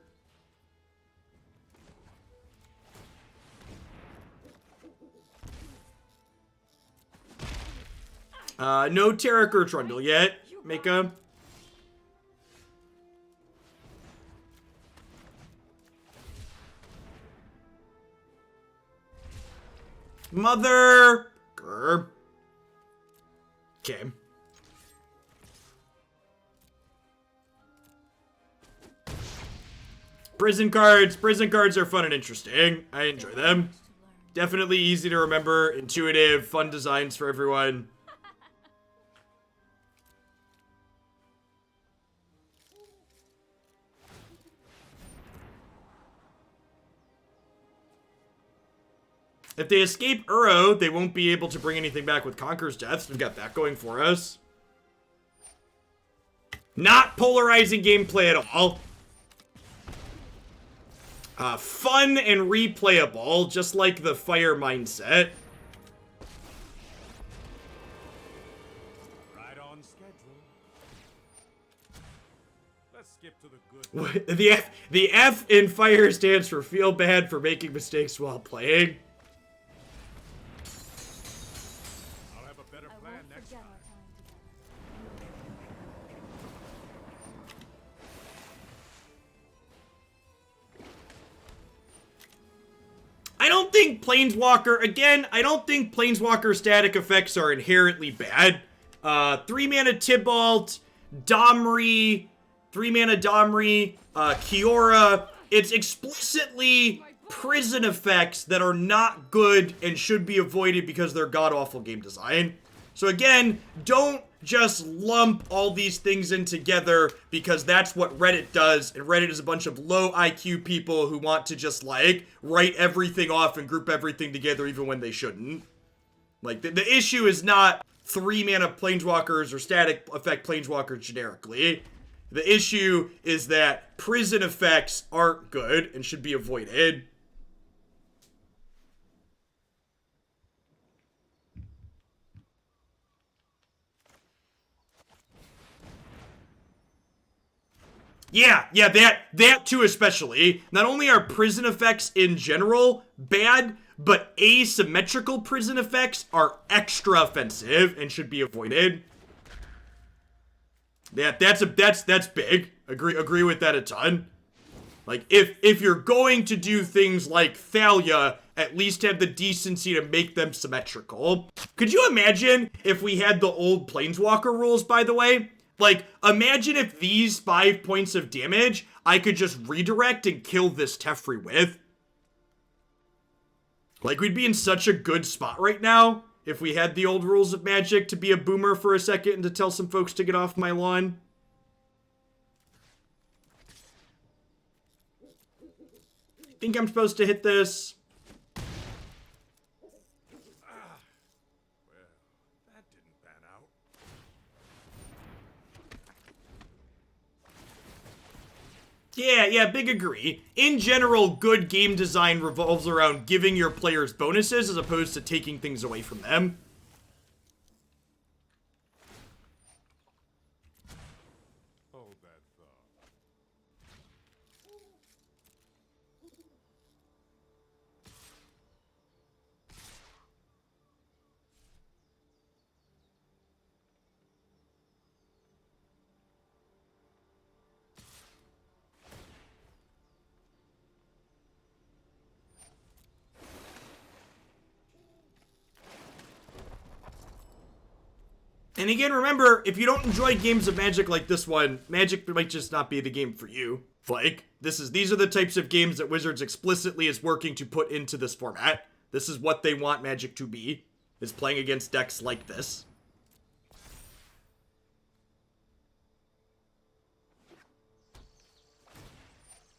No Tarek or Trundle yet. Mika. Mother. Grr. Okay. Prison cards are fun and interesting. I enjoy them. Definitely easy to remember, intuitive, fun designs for everyone. If they escape Uro, they won't be able to bring anything back with Conqueror's Death. We've got that going for us. Not polarizing gameplay at all. Fun and replayable, just like the Fire mindset. Right on schedule. Let's skip to the good. The F in Fire stands for feel bad for making mistakes while playing. I'll have a better plan next time. I don't think Planeswalker, again, I don't think Planeswalker static effects are inherently bad. 3-mana Tibalt, Domri, 3-mana Domri, Kiora. It's explicitly prison effects that are not good and should be avoided because they're god-awful game design. So again, don't just lump all these things in together because that's what Reddit does, and Reddit is a bunch of low IQ people who want to just, like, write everything off and group everything together even when they shouldn't. Like, the issue is not 3-mana Planeswalkers or static effect Planeswalkers generically. The issue is that prison effects aren't good and should be avoided. Yeah, that too especially. Not only are prison effects in general bad, but asymmetrical prison effects are extra offensive and should be avoided. Yeah, that's big. Agree with that a ton. Like, if you're going to do things like Thalia, at least have the decency to make them symmetrical. Could you imagine if we had the old Planeswalker rules, by the way? Like, imagine if these 5 points of damage, I could just redirect and kill this Teferi with. Like, we'd be in such a good spot right now if we had the old rules of Magic to be a boomer for a second and to tell some folks to get off my lawn. Think I'm supposed to hit this? That didn't pan out. Yeah, big agree. In general, good game design revolves around giving your players bonuses as opposed to taking things away from them. Hold that thought. then again, remember, if you don't enjoy games of Magic like this one, Magic might just not be the game for you. Like, these are the types of games that Wizards explicitly is working to put into this format. This is what they want Magic to be, is playing against decks like this.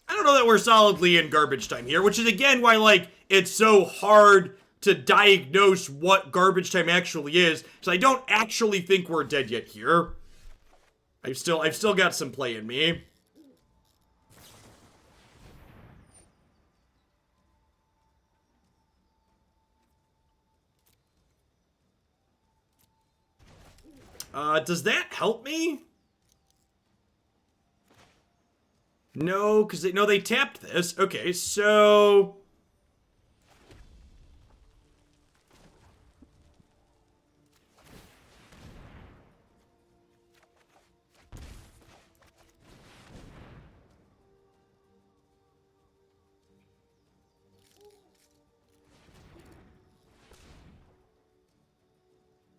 I don't know that we're solidly in garbage time here, which is again why, like, it's so hard to diagnose what garbage time actually is, because I don't actually think we're dead yet here. I've still got some play in me. Does that help me? No, because they tapped this. Okay, so...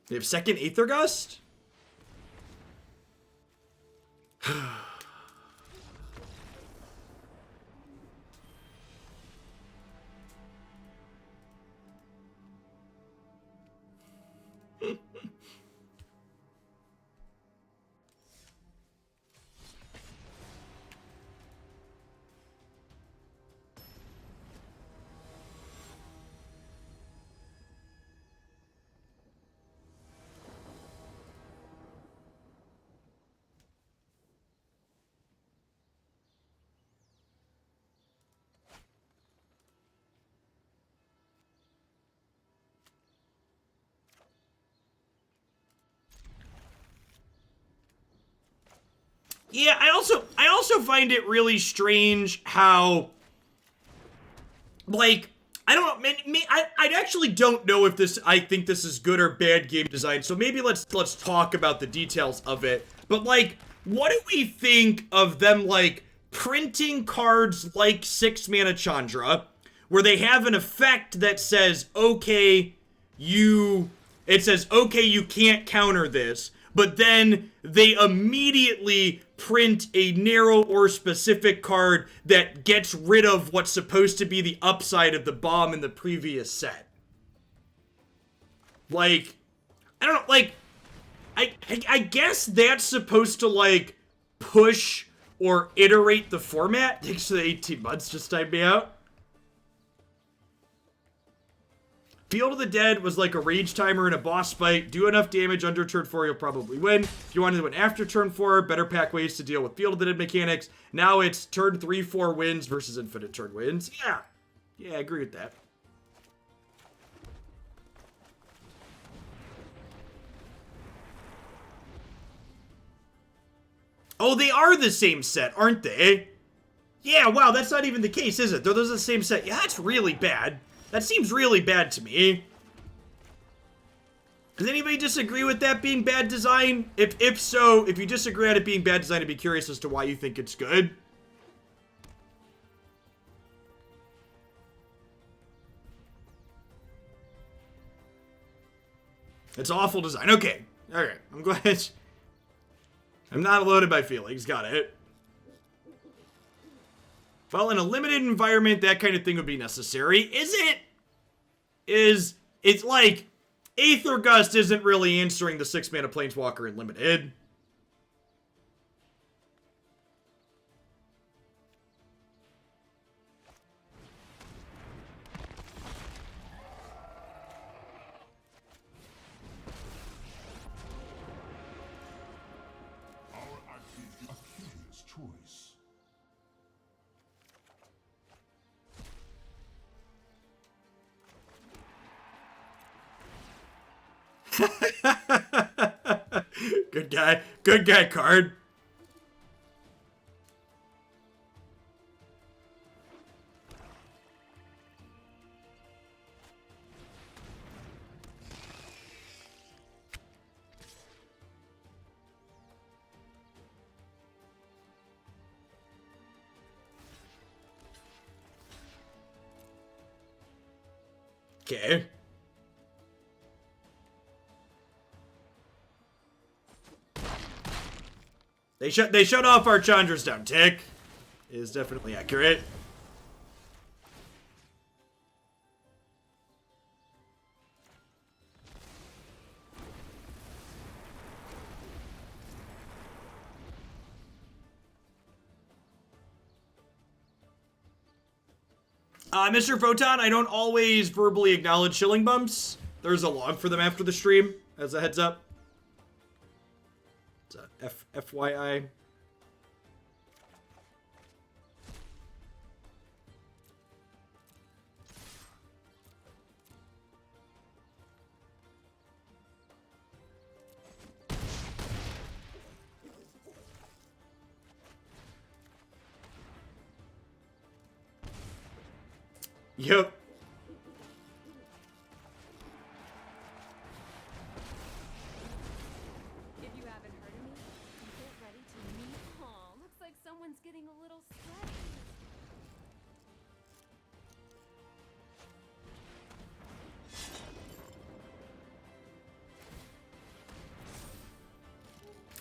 They have second Aether Gust? Yeah, I also find it really strange how, like, I don't know, I actually don't know if I think this is good or bad game design, so maybe let's talk about the details of it. But, like, what do we think of them, like, printing cards like 6-mana Chandra, where they have an effect that says, okay, you can't counter this, but then they immediately print a narrow or specific card that gets rid of what's supposed to be the upside of the bomb in the previous set. Like, I don't know, like, I guess that's supposed to, like, push or iterate the format. Thanks for the 18 months, just type me out. Field of the Dead was like a rage timer in a boss fight. Do enough damage under turn 4, you'll probably win. If you wanted to win after turn 4, better pack ways to deal with Field of the Dead mechanics. Now it's turn 3, 4 wins versus infinite turn wins. Yeah, I agree with that. Oh, they are the same set, aren't they? Yeah, wow, that's not even the case, is it? Those are the same set. Yeah, that's really bad. That seems really bad to me. Does anybody disagree with that being bad design? If so, if you disagree on it being bad design, I'd be curious as to why you think it's good. It's awful design. Okay. Alright. I'm glad. I'm not loaded by feelings. Got it. Well, in a limited environment, that kind of thing would be necessary. It's like, Aether Gust isn't really answering the 6-mana Planeswalker in limited. Good guy. Good guy, Karn. Okay. They shut off our Chandra's down tick. Is definitely accurate. Mr. Photon, I don't always verbally acknowledge shilling bumps. There's a log for them after the stream, as a heads up. It's a FYI. Yep. If you haven't heard of me, get ready to meet. Oh, looks like someone's getting a little sweaty.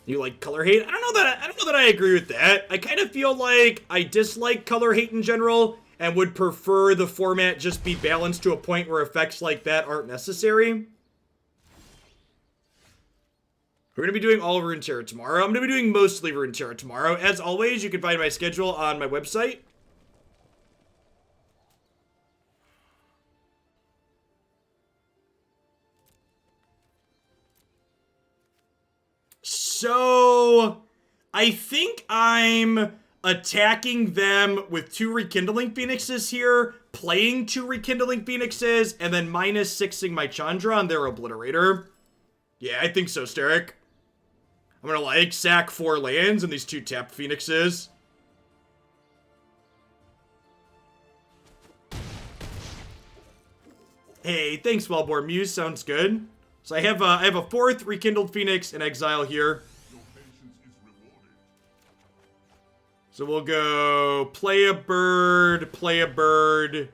You like color hate? I don't know that I agree with that. I kind of feel like I dislike color hate in general and would prefer the format just be balanced to a point where effects like that aren't necessary. We're going to be doing all of Runeterra tomorrow. I'm going to be doing mostly Runeterra tomorrow. As always, you can find my schedule on my website. So, I think I'm attacking them with 2 Rekindling Phoenixes here, playing 2 Rekindling Phoenixes, and then -6ing my Chandra on their Obliterator. Yeah, I think so, Steric. I'm gonna, like, sack 4 lands and these 2 tapped Phoenixes. Hey, thanks, Wellborn Muse. Sounds good. So I have a 4th Rekindled Phoenix in exile here. So we'll go play a bird, play a bird.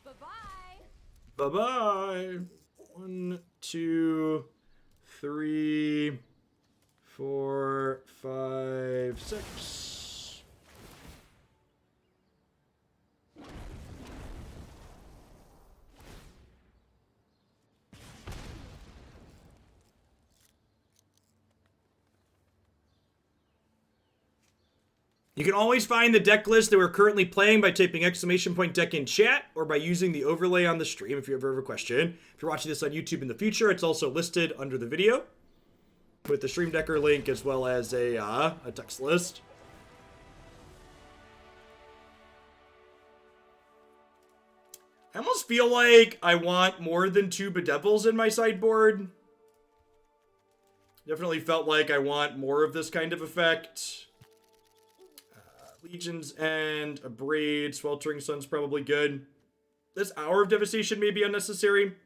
Bye-bye. Bye-bye. 1, 2, 3, 4, 5, 6. You can always find the deck list that we're currently playing by typing !deck in chat or by using the overlay on the stream if you ever have a question. If you're watching this on YouTube in the future, it's also listed under the video with the Stream Decker link as well as a text list. I almost feel like I want more than 2 Bedevils in my sideboard. Definitely felt like I want more of this kind of effect. Legion's End, Abrade, Sweltering Suns probably good. This Hour of Devastation may be unnecessary.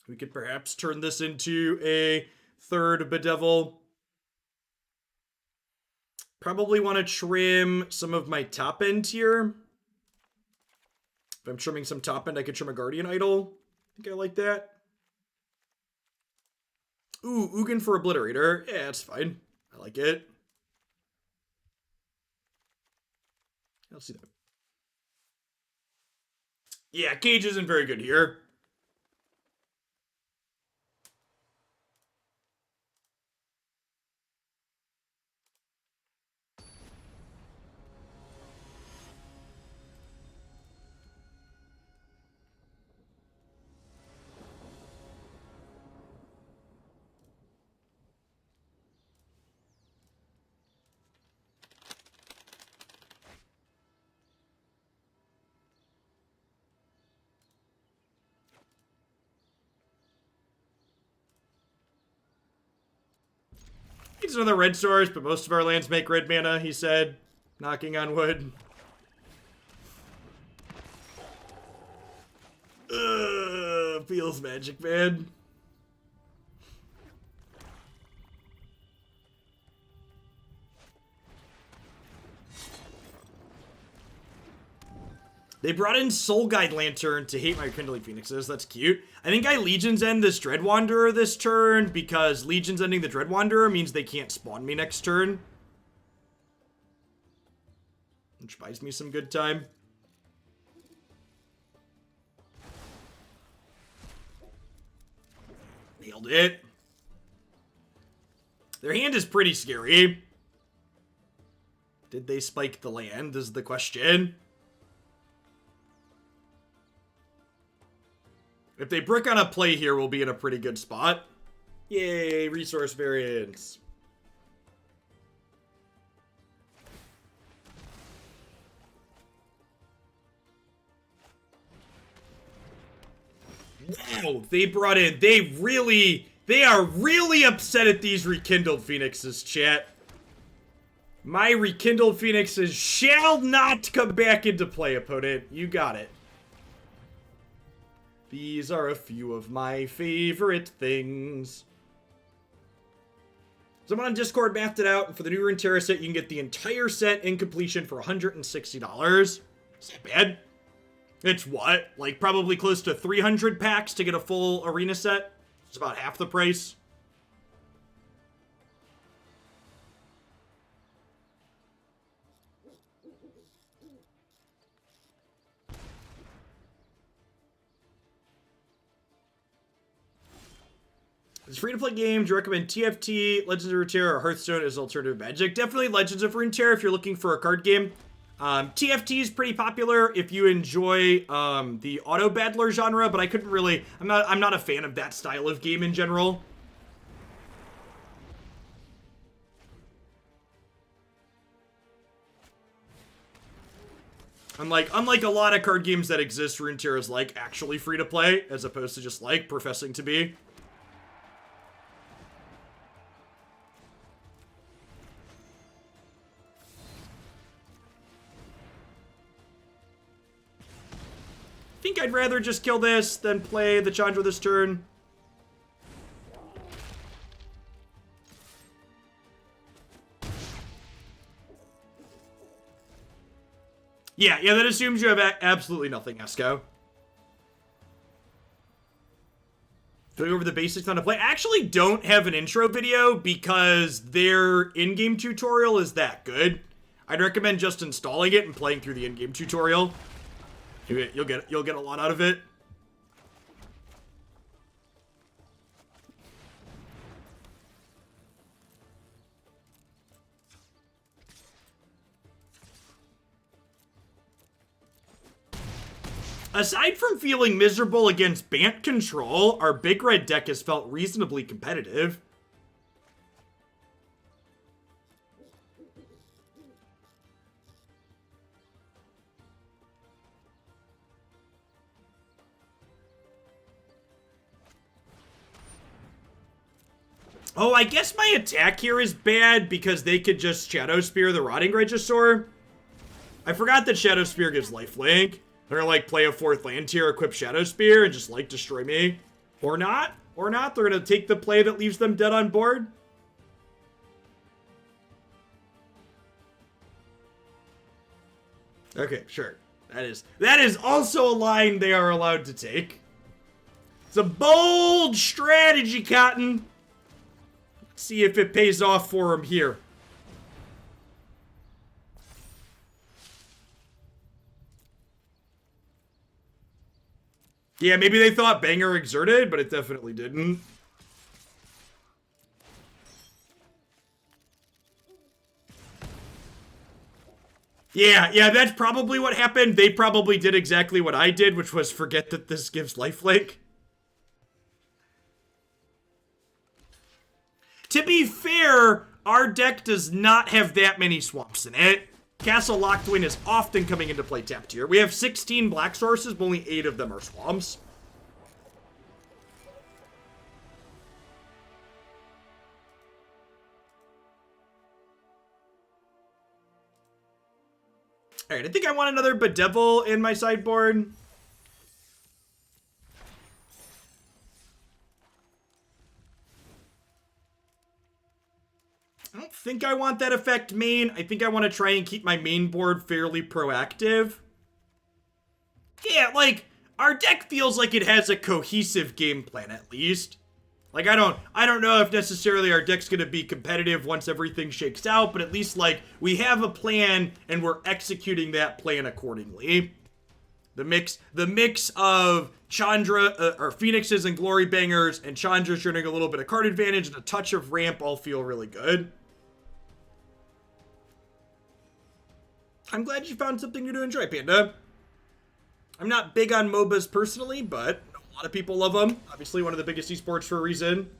We could perhaps turn this into a 3rd Bedevil. Probably want to trim some of my top end here. If I'm trimming some top end, I could trim a Guardian Idol. I think I like that. Ooh, Ugin for Obliterator. Yeah, that's fine. I like it. Let's see that. Yeah, Cage isn't very good here. It's another red source, but most of our lands make red mana, he said, knocking on wood. Feels magic, man. They brought in Soul Guide Lantern to hate my Rekindling Phoenixes. That's cute. I think I Legion's End this Dread Wanderer this turn because Legion's Ending the Dread Wanderer means they can't spawn me next turn. Which buys me some good time. Nailed it. Their hand is pretty scary. Did they spike the land is the question. If they brick on a play here, we'll be in a pretty good spot. Yay, resource variance. Wow, they brought in, they are really upset at these Rekindled Phoenixes, chat. My Rekindled Phoenixes shall not come back into play, opponent. You got it. These are a few of my favorite things. Someone on Discord mathed it out, and for the new Runeterra set, you can get the entire set in completion for $160. Is that bad? It's what? Like, probably close to 300 packs to get a full arena set? It's about half the price. It's a free-to-play game. Do you recommend TFT, Legends of Runeterra, or Hearthstone as alternative Magic? Definitely Legends of Runeterra if you're looking for a card game. TFT is pretty popular if you enjoy the auto battler genre, but I couldn't really. I'm not a fan of that style of game in general. Unlike a lot of card games that exist, Runeterra is like actually free to play as opposed to just like professing to be. I think I'd rather just kill this than play the Chandra this turn. Yeah, that assumes you have absolutely nothing, Esco. Going over the basics on how to play. I actually don't have an intro video because their in-game tutorial is that good. I'd recommend just installing it and playing through the in-game tutorial. You'll get a lot out of it. Aside from feeling miserable against Bant control, our big red deck has felt reasonably competitive. Oh, I guess my attack here is bad because they could just Shadow Spear the Rotting Regisaur. I forgot that Shadow Spear gives lifelink. They're gonna like play a 4th land tier, equip Shadow Spear, and just like destroy me. Or not. Or not. They're gonna take the play that leaves them dead on board. Okay, sure. That is also a line they are allowed to take. It's a bold strategy, Cotton. Let's see if it pays off for him here. Yeah, maybe they thought Banger exerted, but it definitely didn't. Yeah, that's probably what happened. They probably did exactly what I did, which was forget that this gives lifelink. To be fair, our deck does not have that many swamps in it. Castle Locthwain is often coming into play tap tier. We have 16 black sources, but only 8 of them are swamps. Alright, I think I want another Bedevil in my sideboard. I don't think I want that effect main. I think I want to try and keep my main board fairly proactive. Yeah, like, our deck feels like it has a cohesive game plan, at least. Like, I don't know if necessarily our deck's gonna be competitive once everything shakes out, but at least, like, we have a plan, and we're executing that plan accordingly. The mix of Chandra, or Phoenixes and Glorybangers, and Chandra's showing a little bit of card advantage and a touch of ramp all feel really good. I'm glad you found something new to enjoy, Panda. I'm not big on MOBAs personally, but a lot of people love them. Obviously, one of the biggest esports for a reason.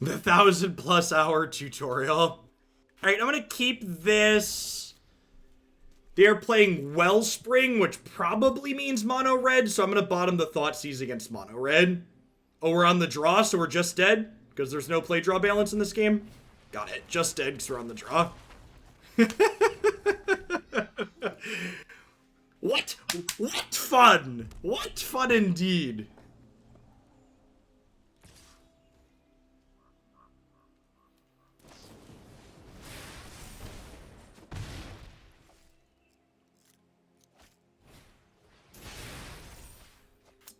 The 1,000+ hour tutorial. Alright, I'm gonna keep this. They're playing Wellspring, which probably means mono red, so I'm gonna bottom the Thoughtseize against mono red. Oh, we're on the draw, so we're just dead? Because there's no play draw balance in this game? Got it. Just dead because we're on the draw. What? What fun! What fun indeed!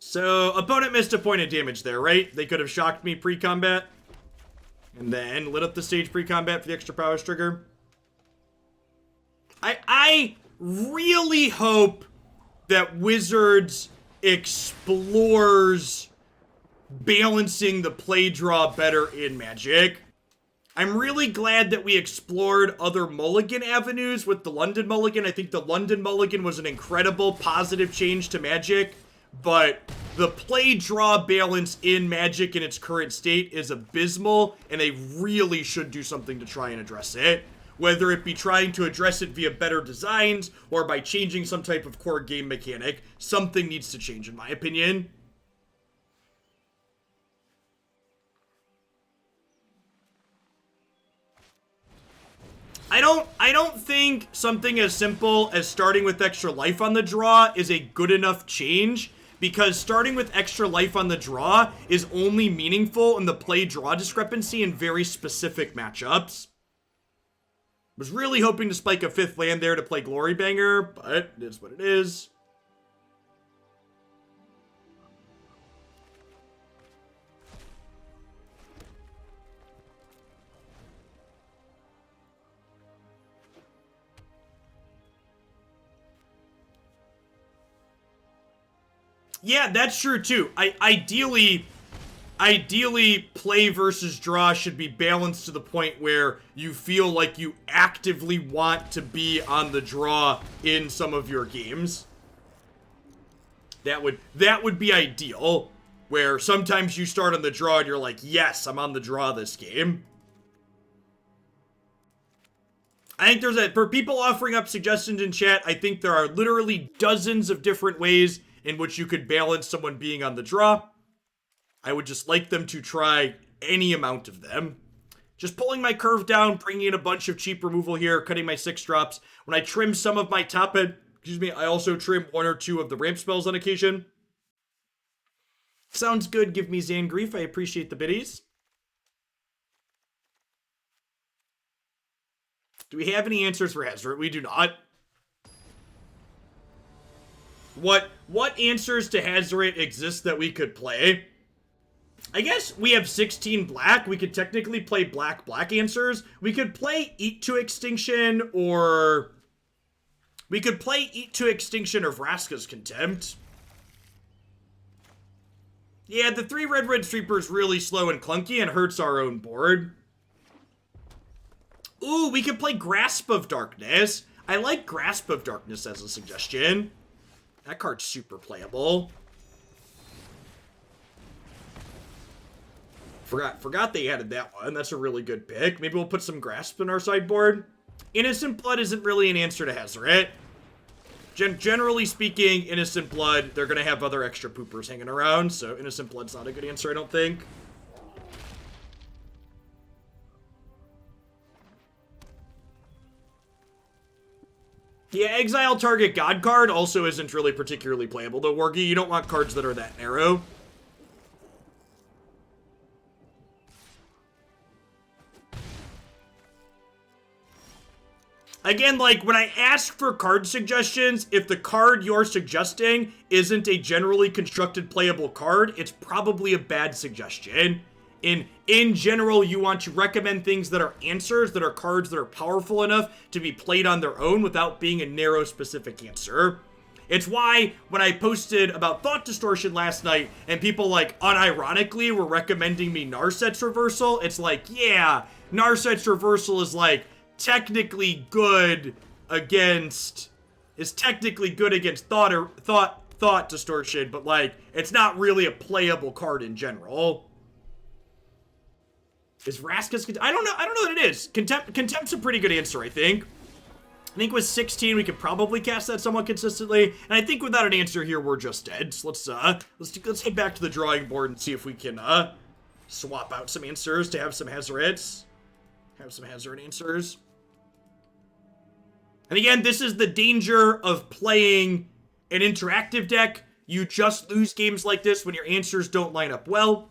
So, opponent missed a point of damage there, right? They could have shocked me pre-combat. And then lit up the stage pre-combat for the extra prowess trigger. I really hope that Wizards explores balancing the play draw better in Magic. I'm really glad that we explored other Mulligan avenues with the London Mulligan. I think the London Mulligan was an incredible positive change to Magic. But the play draw balance in Magic in its current state is abysmal, and they really should do something to try and address it. Whether it be trying to address it via better designs, or by changing some type of core game mechanic, something needs to change in my opinion. I don't think something as simple as starting with extra life on the draw is a good enough change, because starting with extra life on the draw is only meaningful in the play-draw discrepancy in very specific matchups. Was really hoping to spike a 5th land there to play Glorybringer, but it is what it is. Yeah, that's true too. Ideally, play versus draw should be balanced to the point where you feel like you actively want to be on the draw in some of your games. That would be ideal, where sometimes you start on the draw and you're like, yes, I'm on the draw this game. I think for people offering up suggestions in chat, I think there are literally dozens of different ways in which you could balance someone being on the draw. I would just like them to try any amount of them. Just pulling my curve down, bringing in a bunch of cheap removal here, cutting my 6 drops. When I trim some of my top end, I also trim 1 or 2 of the ramp spells on occasion. Sounds good, give me Zangrief, I appreciate the biddies. Do we have any answers for Hazard? We do not. What answers to Hazoret exist that we could play? I guess we have 16 black. We could technically play black answers. We could play Eat to Extinction, or we could play Eat to Extinction or Vraska's Contempt. Yeah, the 3 red Streeper is really slow and clunky and hurts our own board. Ooh, we could play Grasp of Darkness. I like Grasp of Darkness as a suggestion. That card's super playable. Forgot they added that one. That's a really good pick. Maybe we'll put some Grasp in our sideboard. Innocent Blood isn't really an answer to Hazoret. Generally speaking, Innocent Blood, they're gonna have other extra poopers hanging around, so Innocent Blood's not a good answer, I don't think. Yeah, Exile target God card also isn't really particularly playable, though, Wargy. You don't want cards that are that narrow. Again, like, when I ask for card suggestions, if the card you're suggesting isn't a generally constructed playable card, it's probably a bad suggestion. In general, you want to recommend things that are answers, that are cards that are powerful enough to be played on their own without being a narrow, specific answer. It's why, when I posted about Thought Distortion last night, and people, like, unironically were recommending me Narset's Reversal, it's like, yeah, Narset's Reversal is, like, technically good against Thought Distortion, but, like, it's not really a playable card in general. Is Vraska's... I don't know what it is. Contempt's a pretty good answer, I think. I think with 16, we could probably cast that somewhat consistently. And I think without an answer here, we're just dead. So let's head back to the drawing board and see if we can swap out some answers to have some Hazarets. Have some Hazard answers. And again, this is the danger of playing an interactive deck. You just lose games like this when your answers don't line up well.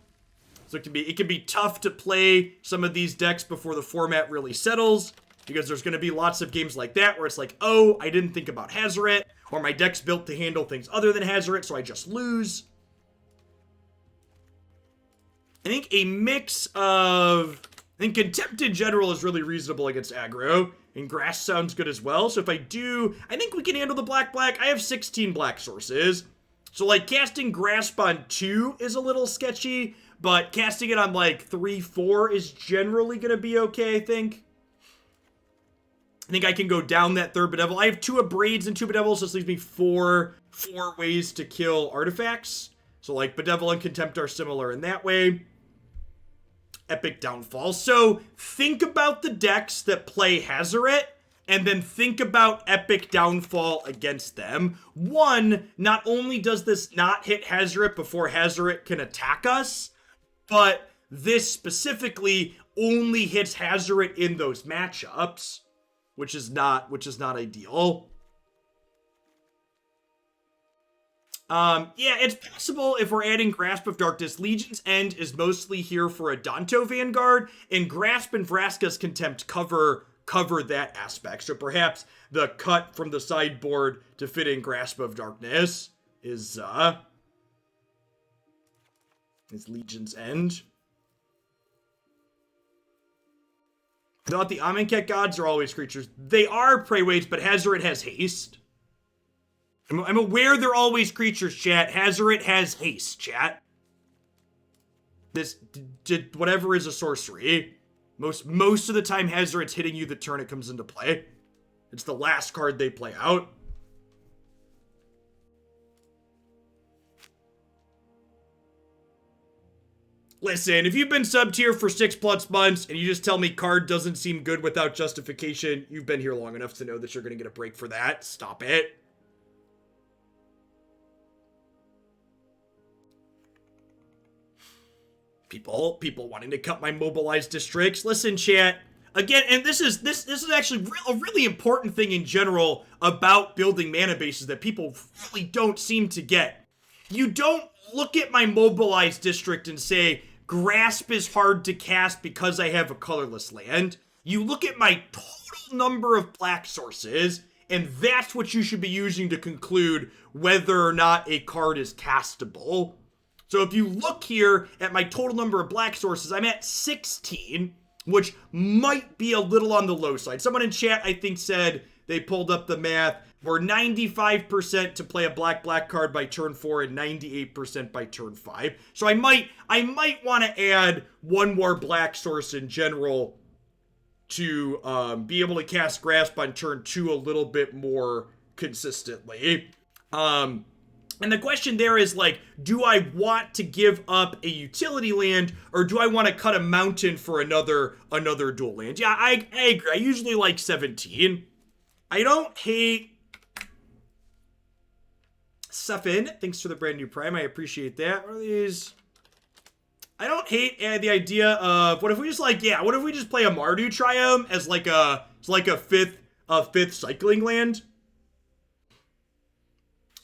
So it can be tough to play some of these decks before the format really settles, because there's going to be lots of games like that where it's like, oh, I didn't think about Hazaret, or my deck's built to handle things other than Hazaret, so I just lose. I think a mix of... I think Contempt in general is really reasonable against aggro, and Grass sounds good as well, so if I do... I think we can handle the black-black. I have 16 black sources, so, like, casting Grasp on 2 is a little sketchy, but casting it on, like, 3, 4 is generally going to be okay, I think. I think I can go down that third Bedevil. I have 2 Abrades and 2 Bedevils, so this leaves me 4 ways to kill artifacts. So, like, Bedevil and Contempt are similar in that way. Epic Downfall. So, think about the decks that play Hazaret, and then think about Epic Downfall against them. One, not only does this not hit Hazaret before Hazaret can attack us, but this specifically only hits Hazaret in those matchups, which is not ideal. Yeah, it's possible if we're adding Grasp of Darkness. Legion's End is mostly here for a Danto Vanguard, and Grasp and Vraska's Contempt cover that aspect. So perhaps the cut from the sideboard to fit in Grasp of Darkness is Legion's End. I thought the Amonkhet gods are always creatures. They are prey waves, but Hazaret has haste. I'm aware they're always creatures, chat. Hazaret has haste, chat. This, whatever is a sorcery. Most of the time, Hazaret's hitting you the turn it comes into play. It's the last card they play out. Listen, if you've been sub-tier for 6+ months and you just tell me card doesn't seem good without justification, you've been here long enough to know that you're going to get a break for that. Stop it. People wanting to cut my mobilized districts. Listen, chat. Again, and this is actually a really important thing in general about building mana bases that people really don't seem to get. You don't look at my mobilized district and say, Grasp is hard to cast because I have a colorless land. You look at my total number of black sources, and that's what you should be using to conclude whether or not a card is castable. So if you look here at my total number of black sources, I'm at 16, which might be a little on the low side. Someone in chat, I think, said they pulled up the math. We're 95% to play a black card by turn 4 and 98% by turn 5. So I might want to add one more black source in general to be able to cast Grasp on turn 2 a little bit more consistently. And the question there is, like, do I want to give up a utility land, or do I want to cut a mountain for another dual land? Yeah, I agree. I usually like 17. I don't hate Sefin, thanks for the brand new Prime. I appreciate that. What are these? I don't hate the idea of what if we just like what if we just play a Mardu Triome as like a fifth cycling land.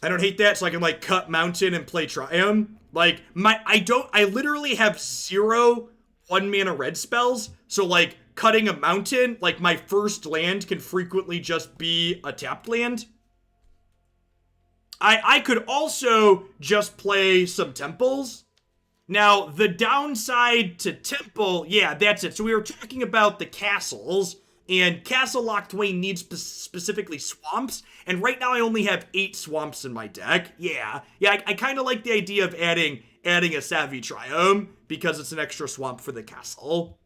I don't hate that, so I can like cut Mountain and play Triome. Like I literally have 0 1-mana red spells, so like cutting a Mountain, like my first land can frequently just be a tapped land. I could also just play some temples. Now, the downside to temple, yeah, that's it. So we were talking about the castles, and Castle Locthwain needs specifically swamps, and right now I only have 8 swamps in my deck. Yeah, I kind of like the idea of adding a Savai Triome, because it's an extra swamp for the castle.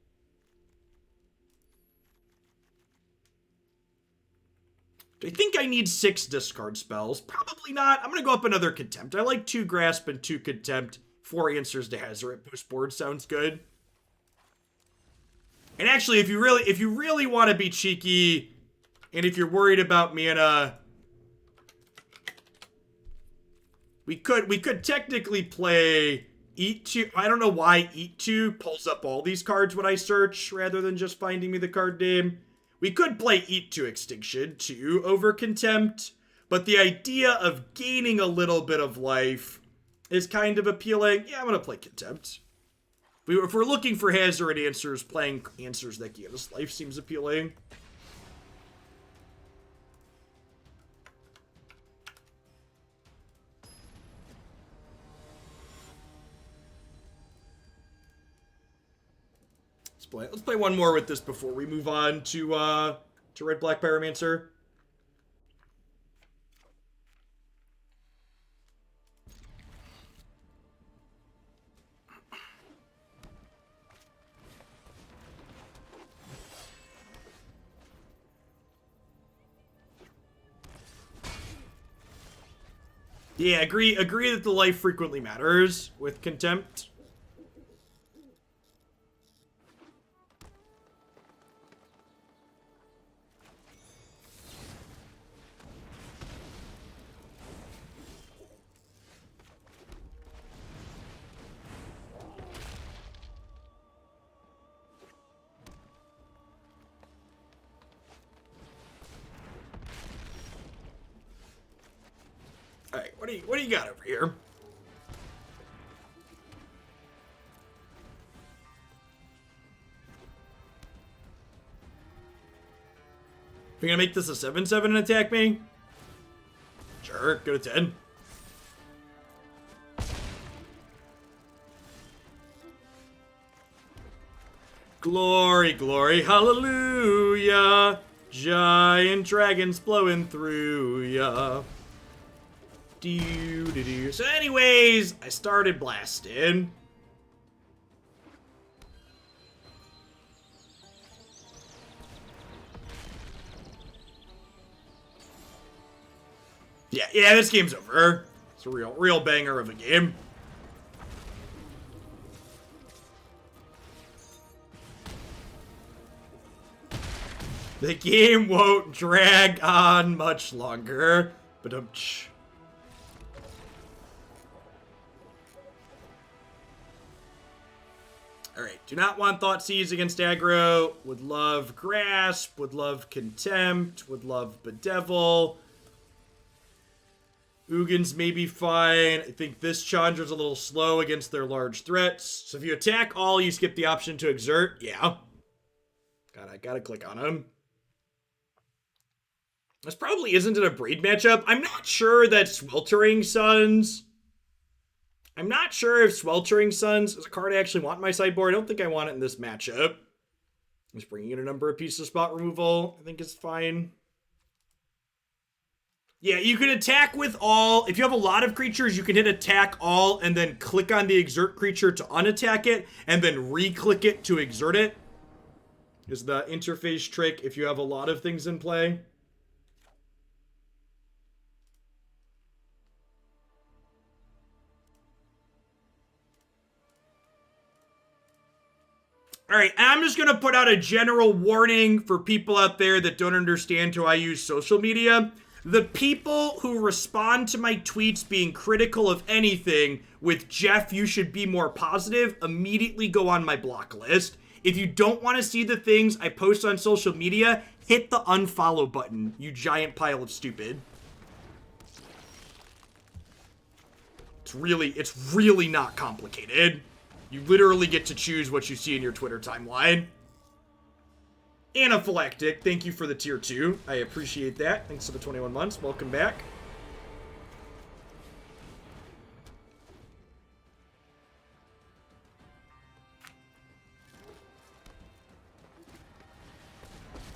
Do I think I need 6 discard spells? Probably not. I'm going to go up another Contempt. I like 2 Grasp and 2 Contempt. 4 Answers to Hazoret post board sounds good. And actually, if you really want to be cheeky, and if you're worried about mana, we could technically play Eat 2. I don't know why Eat 2 pulls up all these cards when I search, rather than just finding me the card name. We could play Eat 2 Extinction, too, over Contempt, but the idea of gaining a little bit of life is kind of appealing. Yeah, I'm going to play Contempt. If we're looking for Hazoret answers, playing answers that give us life seems appealing. Let's play one more with this before we move on to Red Black Pyromancer. Yeah, agree that the life frequently matters with Contempt. All right, what do you got over here? You're gonna make this a 7/7 and attack me? Sure, go to 10. Glory, glory, hallelujah. Giant dragons flowing through ya. Do. So anyways, I started blasting. Yeah, this game's over. It's a real banger of a game. The game won't drag on much longer. Ba-dum-tsh. Alright, do not want Thoughtseize against aggro. Would love Grasp. Would love Contempt. Would love Bedevil. Ugin's maybe fine. I think this Chandra's a little slow against their large threats. So if you attack all, you skip the option to exert. Yeah. Gotta click on him. This probably isn't an Abrade matchup. I'm not sure that Sweltering Suns... I'm not sure if Sweltering Suns is a card I actually want in my sideboard. I don't think I want it in this matchup. Just bringing in a number of pieces of spot removal, I think is fine. Yeah, you can attack with all. If you have a lot of creatures, you can hit attack all and then click on the exert creature to unattack it and then re-click it to exert it. Is the interface trick if you have a lot of things in play. All right, I'm just going to put out a general warning for people out there that don't understand how I use social media. The people who respond to my tweets being critical of anything with "Jeff, you should be more positive," immediately go on my block list. If you don't want to see the things I post on social media, hit the unfollow button, you giant pile of stupid. It's really not complicated. You literally get to choose what you see in your Twitter timeline. Anaphylactic, thank you for the tier 2. I appreciate that. Thanks for the 21 months. Welcome back.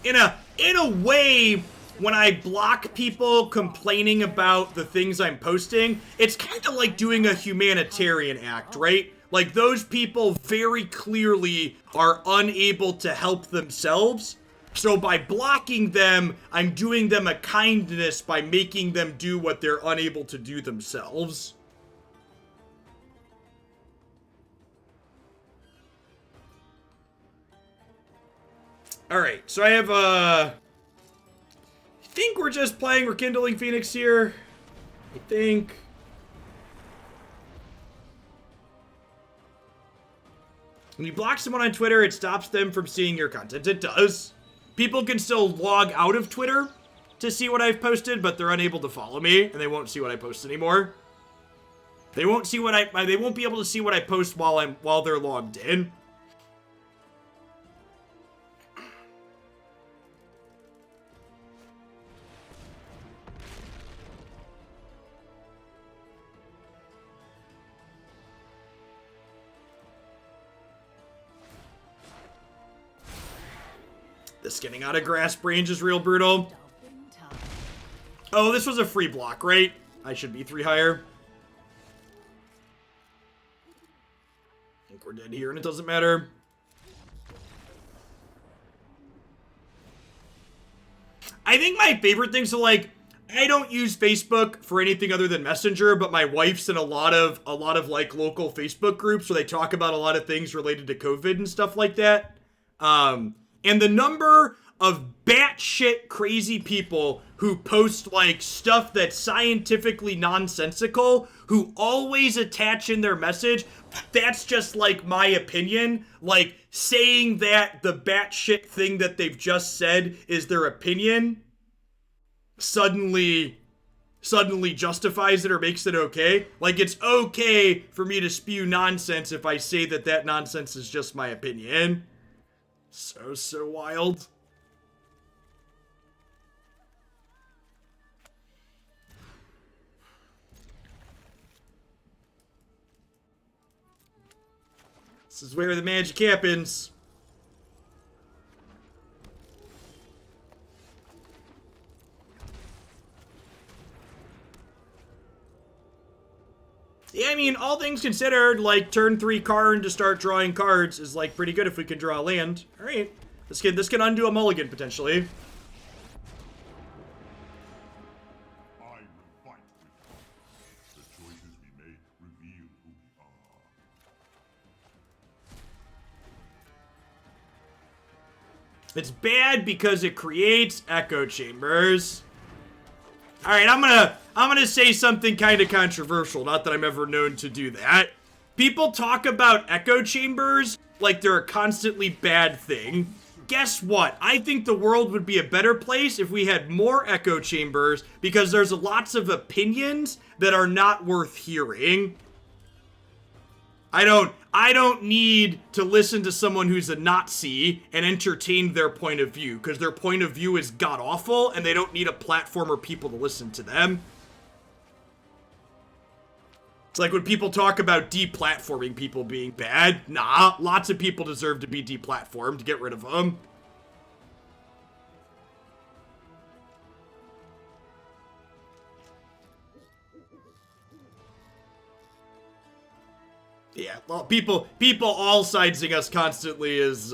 In a way, when I block people complaining about the things I'm posting, it's kind of like doing a humanitarian act, right? Like, those people very clearly are unable to help themselves. So by blocking them, I'm doing them a kindness by making them do what they're unable to do themselves. Alright, so I have, I think we're just playing Rekindling Phoenix here. I think. When you block someone on Twitter, it stops them from seeing your content. It does. People can still log out of Twitter to see what I've posted, but they're unable to follow me, and they won't see what I post anymore. They won't see what they won't be able to see what I post while they're logged in. This getting out of grasp range is real brutal. Oh, this was a free block, right? I should be 3 higher. I think we're dead here and it doesn't matter. I think my favorite things are like, I don't use Facebook for anything other than Messenger, but my wife's in a lot of like local Facebook groups where they talk about a lot of things related to COVID and stuff like that. And the number of batshit crazy people who post like stuff that's scientifically nonsensical, who always attach in their message, that's just like my opinion. Like saying that the batshit thing that they've just said is their opinion suddenly justifies it or makes it okay. Like it's okay for me to spew nonsense if I say that that nonsense is just my opinion. So wild. This is where the magic happens. Yeah, I mean, all things considered, like, turn 3 Karn to start drawing cards is, like, pretty good if we can draw a land. Alright. This can undo a mulligan, potentially. I will fight with you. The choices we make reveal who we are. It's bad because it creates echo chambers. Alright, I'm gonna say something kind of controversial, not that I'm ever known to do that. People talk about echo chambers like they're a constantly bad thing. Guess what? I think the world would be a better place if we had more echo chambers because there's lots of opinions that are not worth hearing. I don't need to listen to someone who's a Nazi and entertain their point of view because their point of view is god-awful and they don't need a platform or people to listen to them. It's like when people talk about deplatforming people being bad. Nah, lots of people deserve to be deplatformed. Get rid of them. Yeah, well, people all sidesing us constantly is,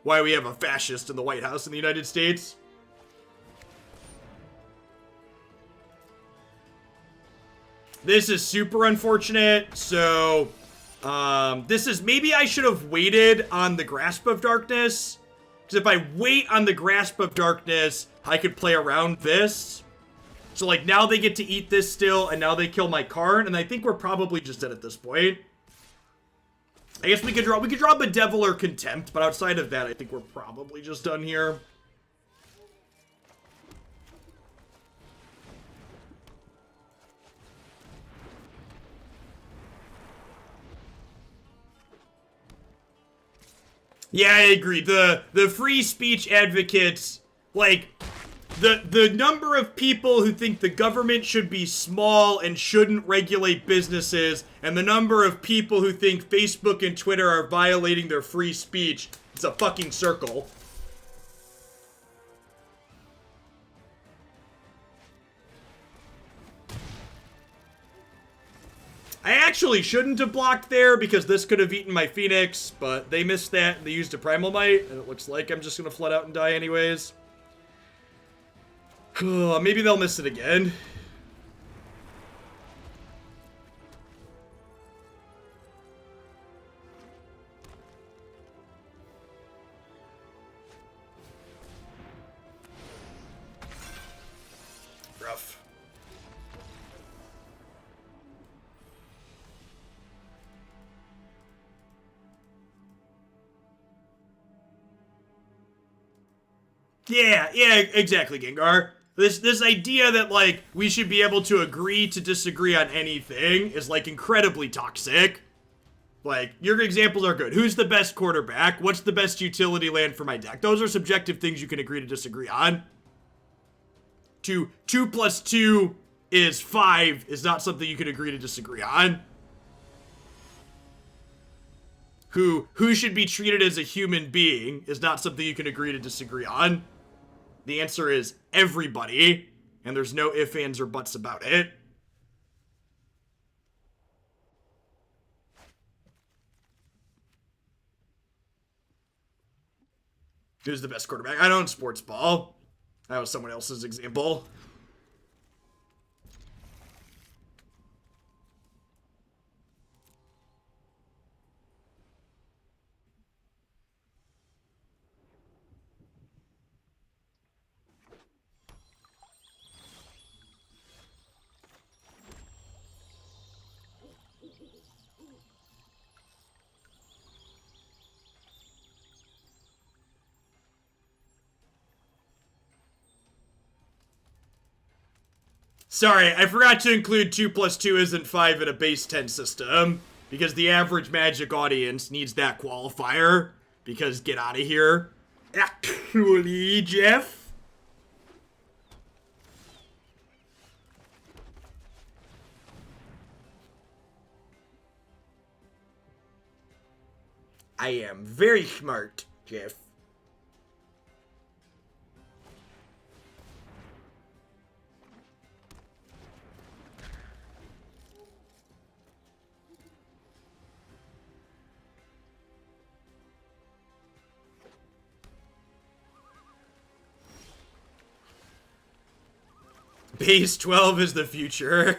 why we have a fascist in the White House in the United States. This is super unfortunate, so, this is, maybe I should have waited on the Grasp of Darkness, because if I wait on the Grasp of Darkness, I could play around this. So, like, now they get to eat this still, and now they kill my Karn, and I think we're probably just dead at this point. I guess we could draw Bedevil or Contempt, but outside of that, I think we're probably just done here. Yeah, I agree. The free speech advocates, like, the number of people who think the government should be small and shouldn't regulate businesses, and the number of people who think Facebook and Twitter are violating their free speech, it's a fucking circle. I actually shouldn't have blocked there because this could have eaten my Phoenix, but they missed that and they used a Primal Might, and it looks like I'm just gonna flood out and die anyways. Maybe they'll miss it again. Rough. Yeah, exactly, Gengar. This idea that, like, we should be able to agree to disagree on anything is, like, incredibly toxic. Like, your examples are good. Who's the best quarterback? What's the best utility land for my deck? Those are subjective things you can agree to disagree on. 2 plus 2 is 5 is not something you can agree to disagree on. Who should be treated as a human being is not something you can agree to disagree on. The answer is everybody, and there's no ifs, ands, or buts about it. Who's the best quarterback? I don't sports ball. That was someone else's example. Sorry, I forgot to include 2 plus 2 isn't 5 in a base 10 system, because the average Magic audience needs that qualifier, because get out of here. Actually, Jeff? I am very smart, Jeff. Base 12 is the future.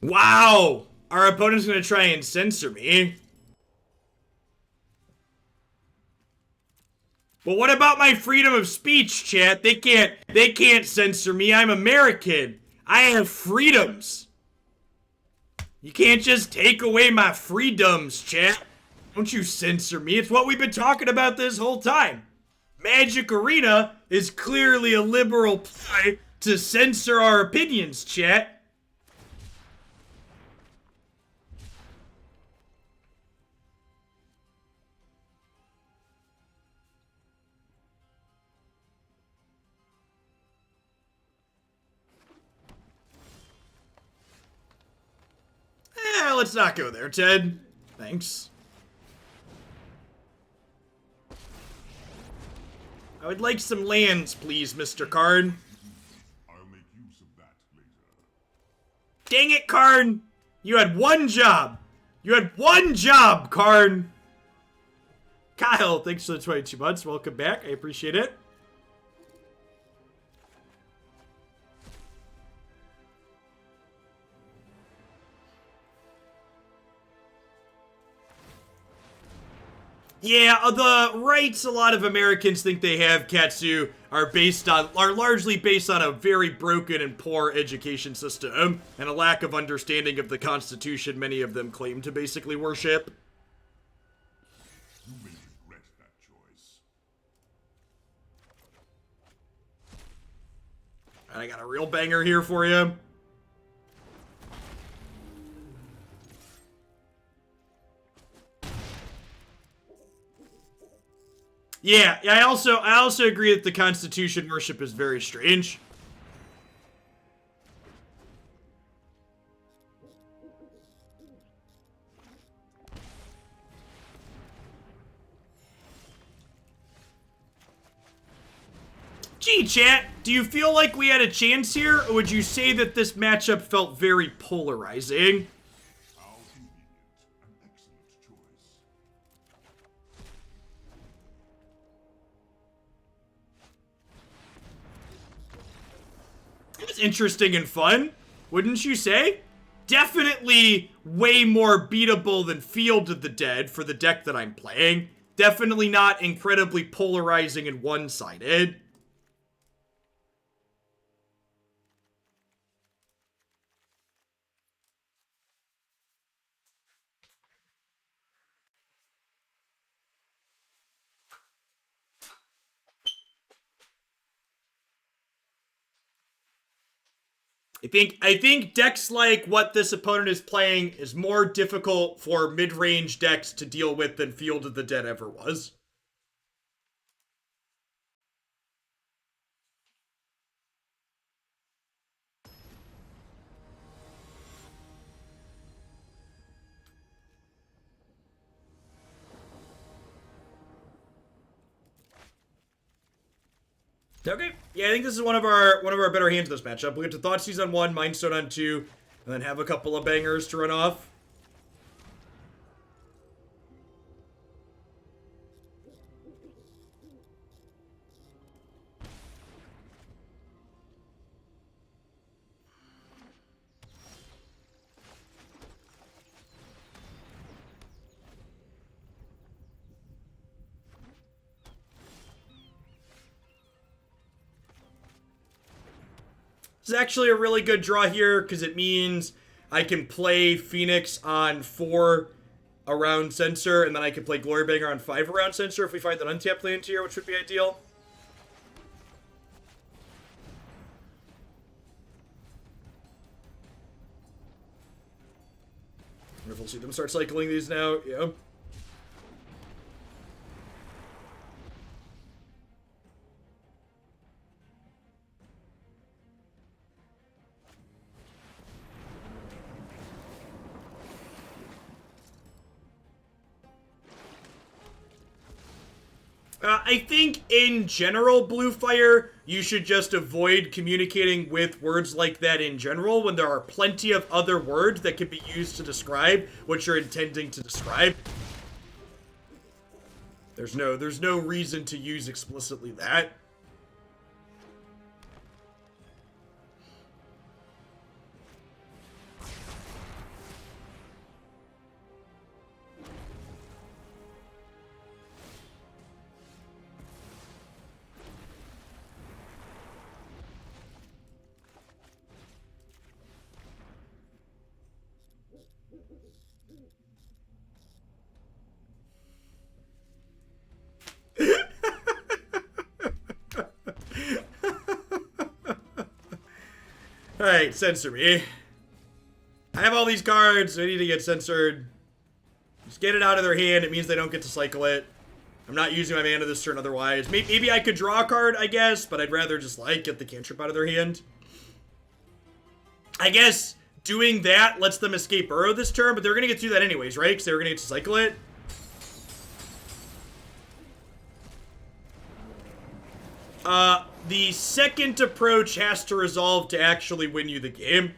Wow! Our opponent's gonna try and censor me. Well, what about my freedom of speech, chat? They can't censor me. I'm American. I have freedoms. You can't just take away my freedoms, chat. Don't you censor me. It's what we've been talking about this whole time. Magic Arena is clearly a liberal ploy to censor our opinions, chat. Let's not go there, Ted. Thanks. I would like some lands, please, Mr. Karn. I'll make use of that later. Dang it, Karn! You had one job! You had one job, Karn! Kyle, thanks for the 22 months. Welcome back. I appreciate it. Yeah, the rights a lot of Americans think they have, Katsu, are largely based on a very broken and poor education system and a lack of understanding of the Constitution many of them claim to basically worship. You may regret that choice. And I got a real banger here for you. Yeah, I also agree that the Constitution worship is very strange. Gee, chat, do you feel like we had a chance here, or would you say that this matchup felt very polarizing? How convenient. An excellent choice. It was interesting and fun, wouldn't you say? Definitely way more beatable than Field of the Dead for the deck that I'm playing. Definitely not incredibly polarizing and one-sided. I think decks like what this opponent is playing is more difficult for mid-range decks to deal with than Field of the Dead ever was. Okay, yeah, I think this is one of our better hands in this matchup. We'll get to Thoughtseize on 1, Mindstone on 2, and then have a couple of bangers to run off. This is actually a really good draw here because it means I can play Phoenix on 4 around Censor, and then I can play Glorybringer on 5 around Censor if we find an untapped land here, which would be ideal. I wonder if we'll see them start cycling these now. Yeah. I think in general, Bluefire, you should just avoid communicating with words like that in general when there are plenty of other words that can be used to describe what you're intending to describe. There's no reason to use explicitly that. Alright, censor me. I have all these cards, I need to get censored. Just get it out of their hand, it means they don't get to cycle it. I'm not using my mana this turn otherwise. Maybe I could draw a card, I guess, but I'd rather just, like, get the cantrip out of their hand. I guess doing that lets them escape Burrow this turn, but they're gonna get to do that anyways, right? Because they were gonna get to cycle it. The second approach has to resolve to actually win you the game.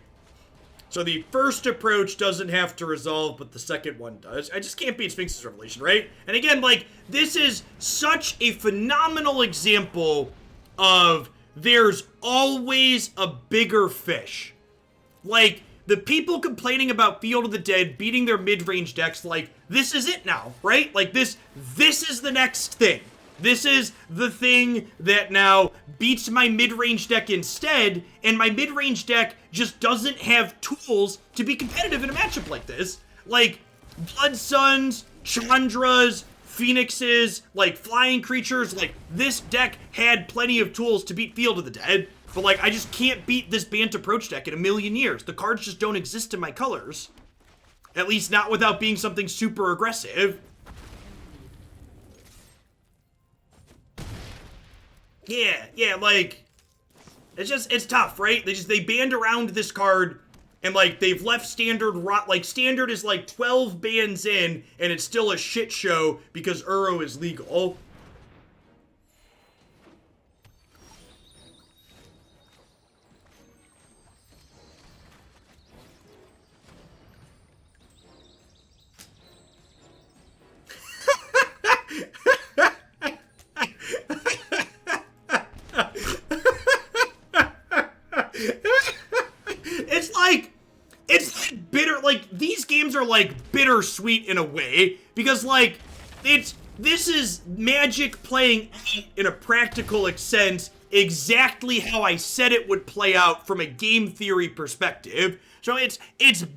So the first approach doesn't have to resolve, but the second one does. I just can't beat Sphinx's Revelation, right? And again, like, this is such a phenomenal example of there's always a bigger fish. Like, the people complaining about Field of the Dead beating their mid-range decks, like, this is it now, right? Like, this is the next thing. This is the thing that now beats my mid-range deck instead, and my mid-range deck just doesn't have tools to be competitive in a matchup like this. Like, Blood Suns, Chandras, Phoenixes, like, flying creatures, like, this deck had plenty of tools to beat Field of the Dead, but, like, I just can't beat this Bant approach deck in a million years. The cards just don't exist in my colors. At least not without being something super aggressive. Yeah, like, it's tough, right? They banned around this card, and, like, they've left Standard like, Standard is, like, 12 bans in, and it's still a shit show because Uro is legal. It's like bitter, like, these games are, like, bittersweet in a way, because, like, this is Magic playing out in a practical sense exactly how I said it would play out from a game theory perspective. So it's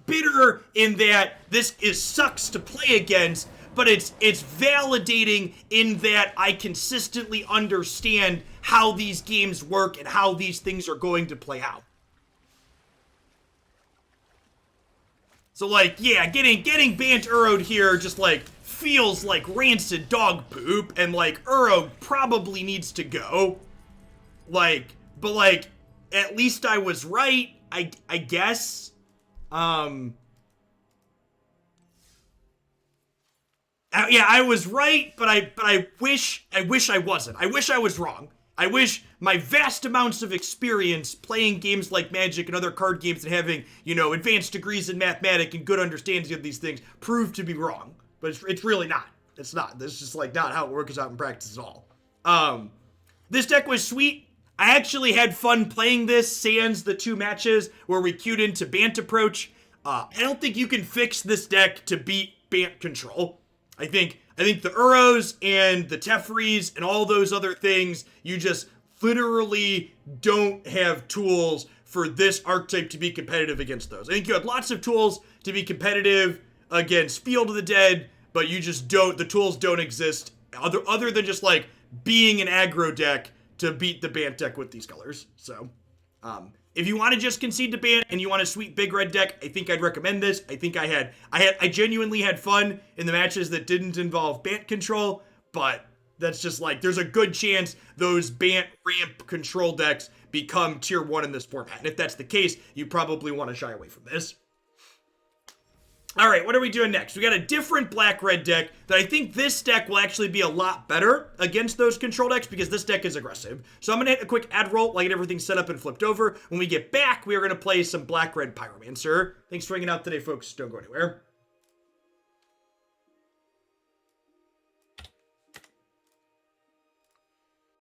bitter in that this sucks to play against, but it's validating in that I consistently understand how these games work and how these things are going to play out. So, like, yeah, getting Bant Uro'd here just, like, feels like rancid dog poop, and, like, Uro probably needs to go. Like, but, like, at least I was right, I guess. Yeah, I was right, but I wish I wasn't. I wish I was wrong. I wish my vast amounts of experience playing games like Magic and other card games and having, you know, advanced degrees in mathematics and good understanding of these things proved to be wrong. But it's really not. It's not. This is just, like, not how it works out in practice at all. This deck was sweet. I actually had fun playing this, sans the 2 matches where we queued into Bant approach. I don't think you can fix this deck to beat Bant control. I think the Uros and the Tefris and all those other things, you just literally don't have tools for this archetype to be competitive against those. I think you had lots of tools to be competitive against Field of the Dead, but you just don't, the tools don't exist other than just, like, being an aggro deck to beat the Bant deck with these colors. So, if you want to just concede to Bant and you want a sweet big red deck, I think I'd recommend this. I think I genuinely had fun in the matches that didn't involve Bant control, but that's just, like, there's a good chance those Bant ramp control decks become tier 1 in this format. And if that's the case, you probably want to shy away from this. All right, what are we doing next? We got a different black-red deck that I think this deck will actually be a lot better against those control decks because this deck is aggressive. So I'm going to hit a quick ad roll while I get everything set up and flipped over. When we get back, we are going to play some black-red Pyromancer. Thanks for hanging out today, folks. Don't go anywhere.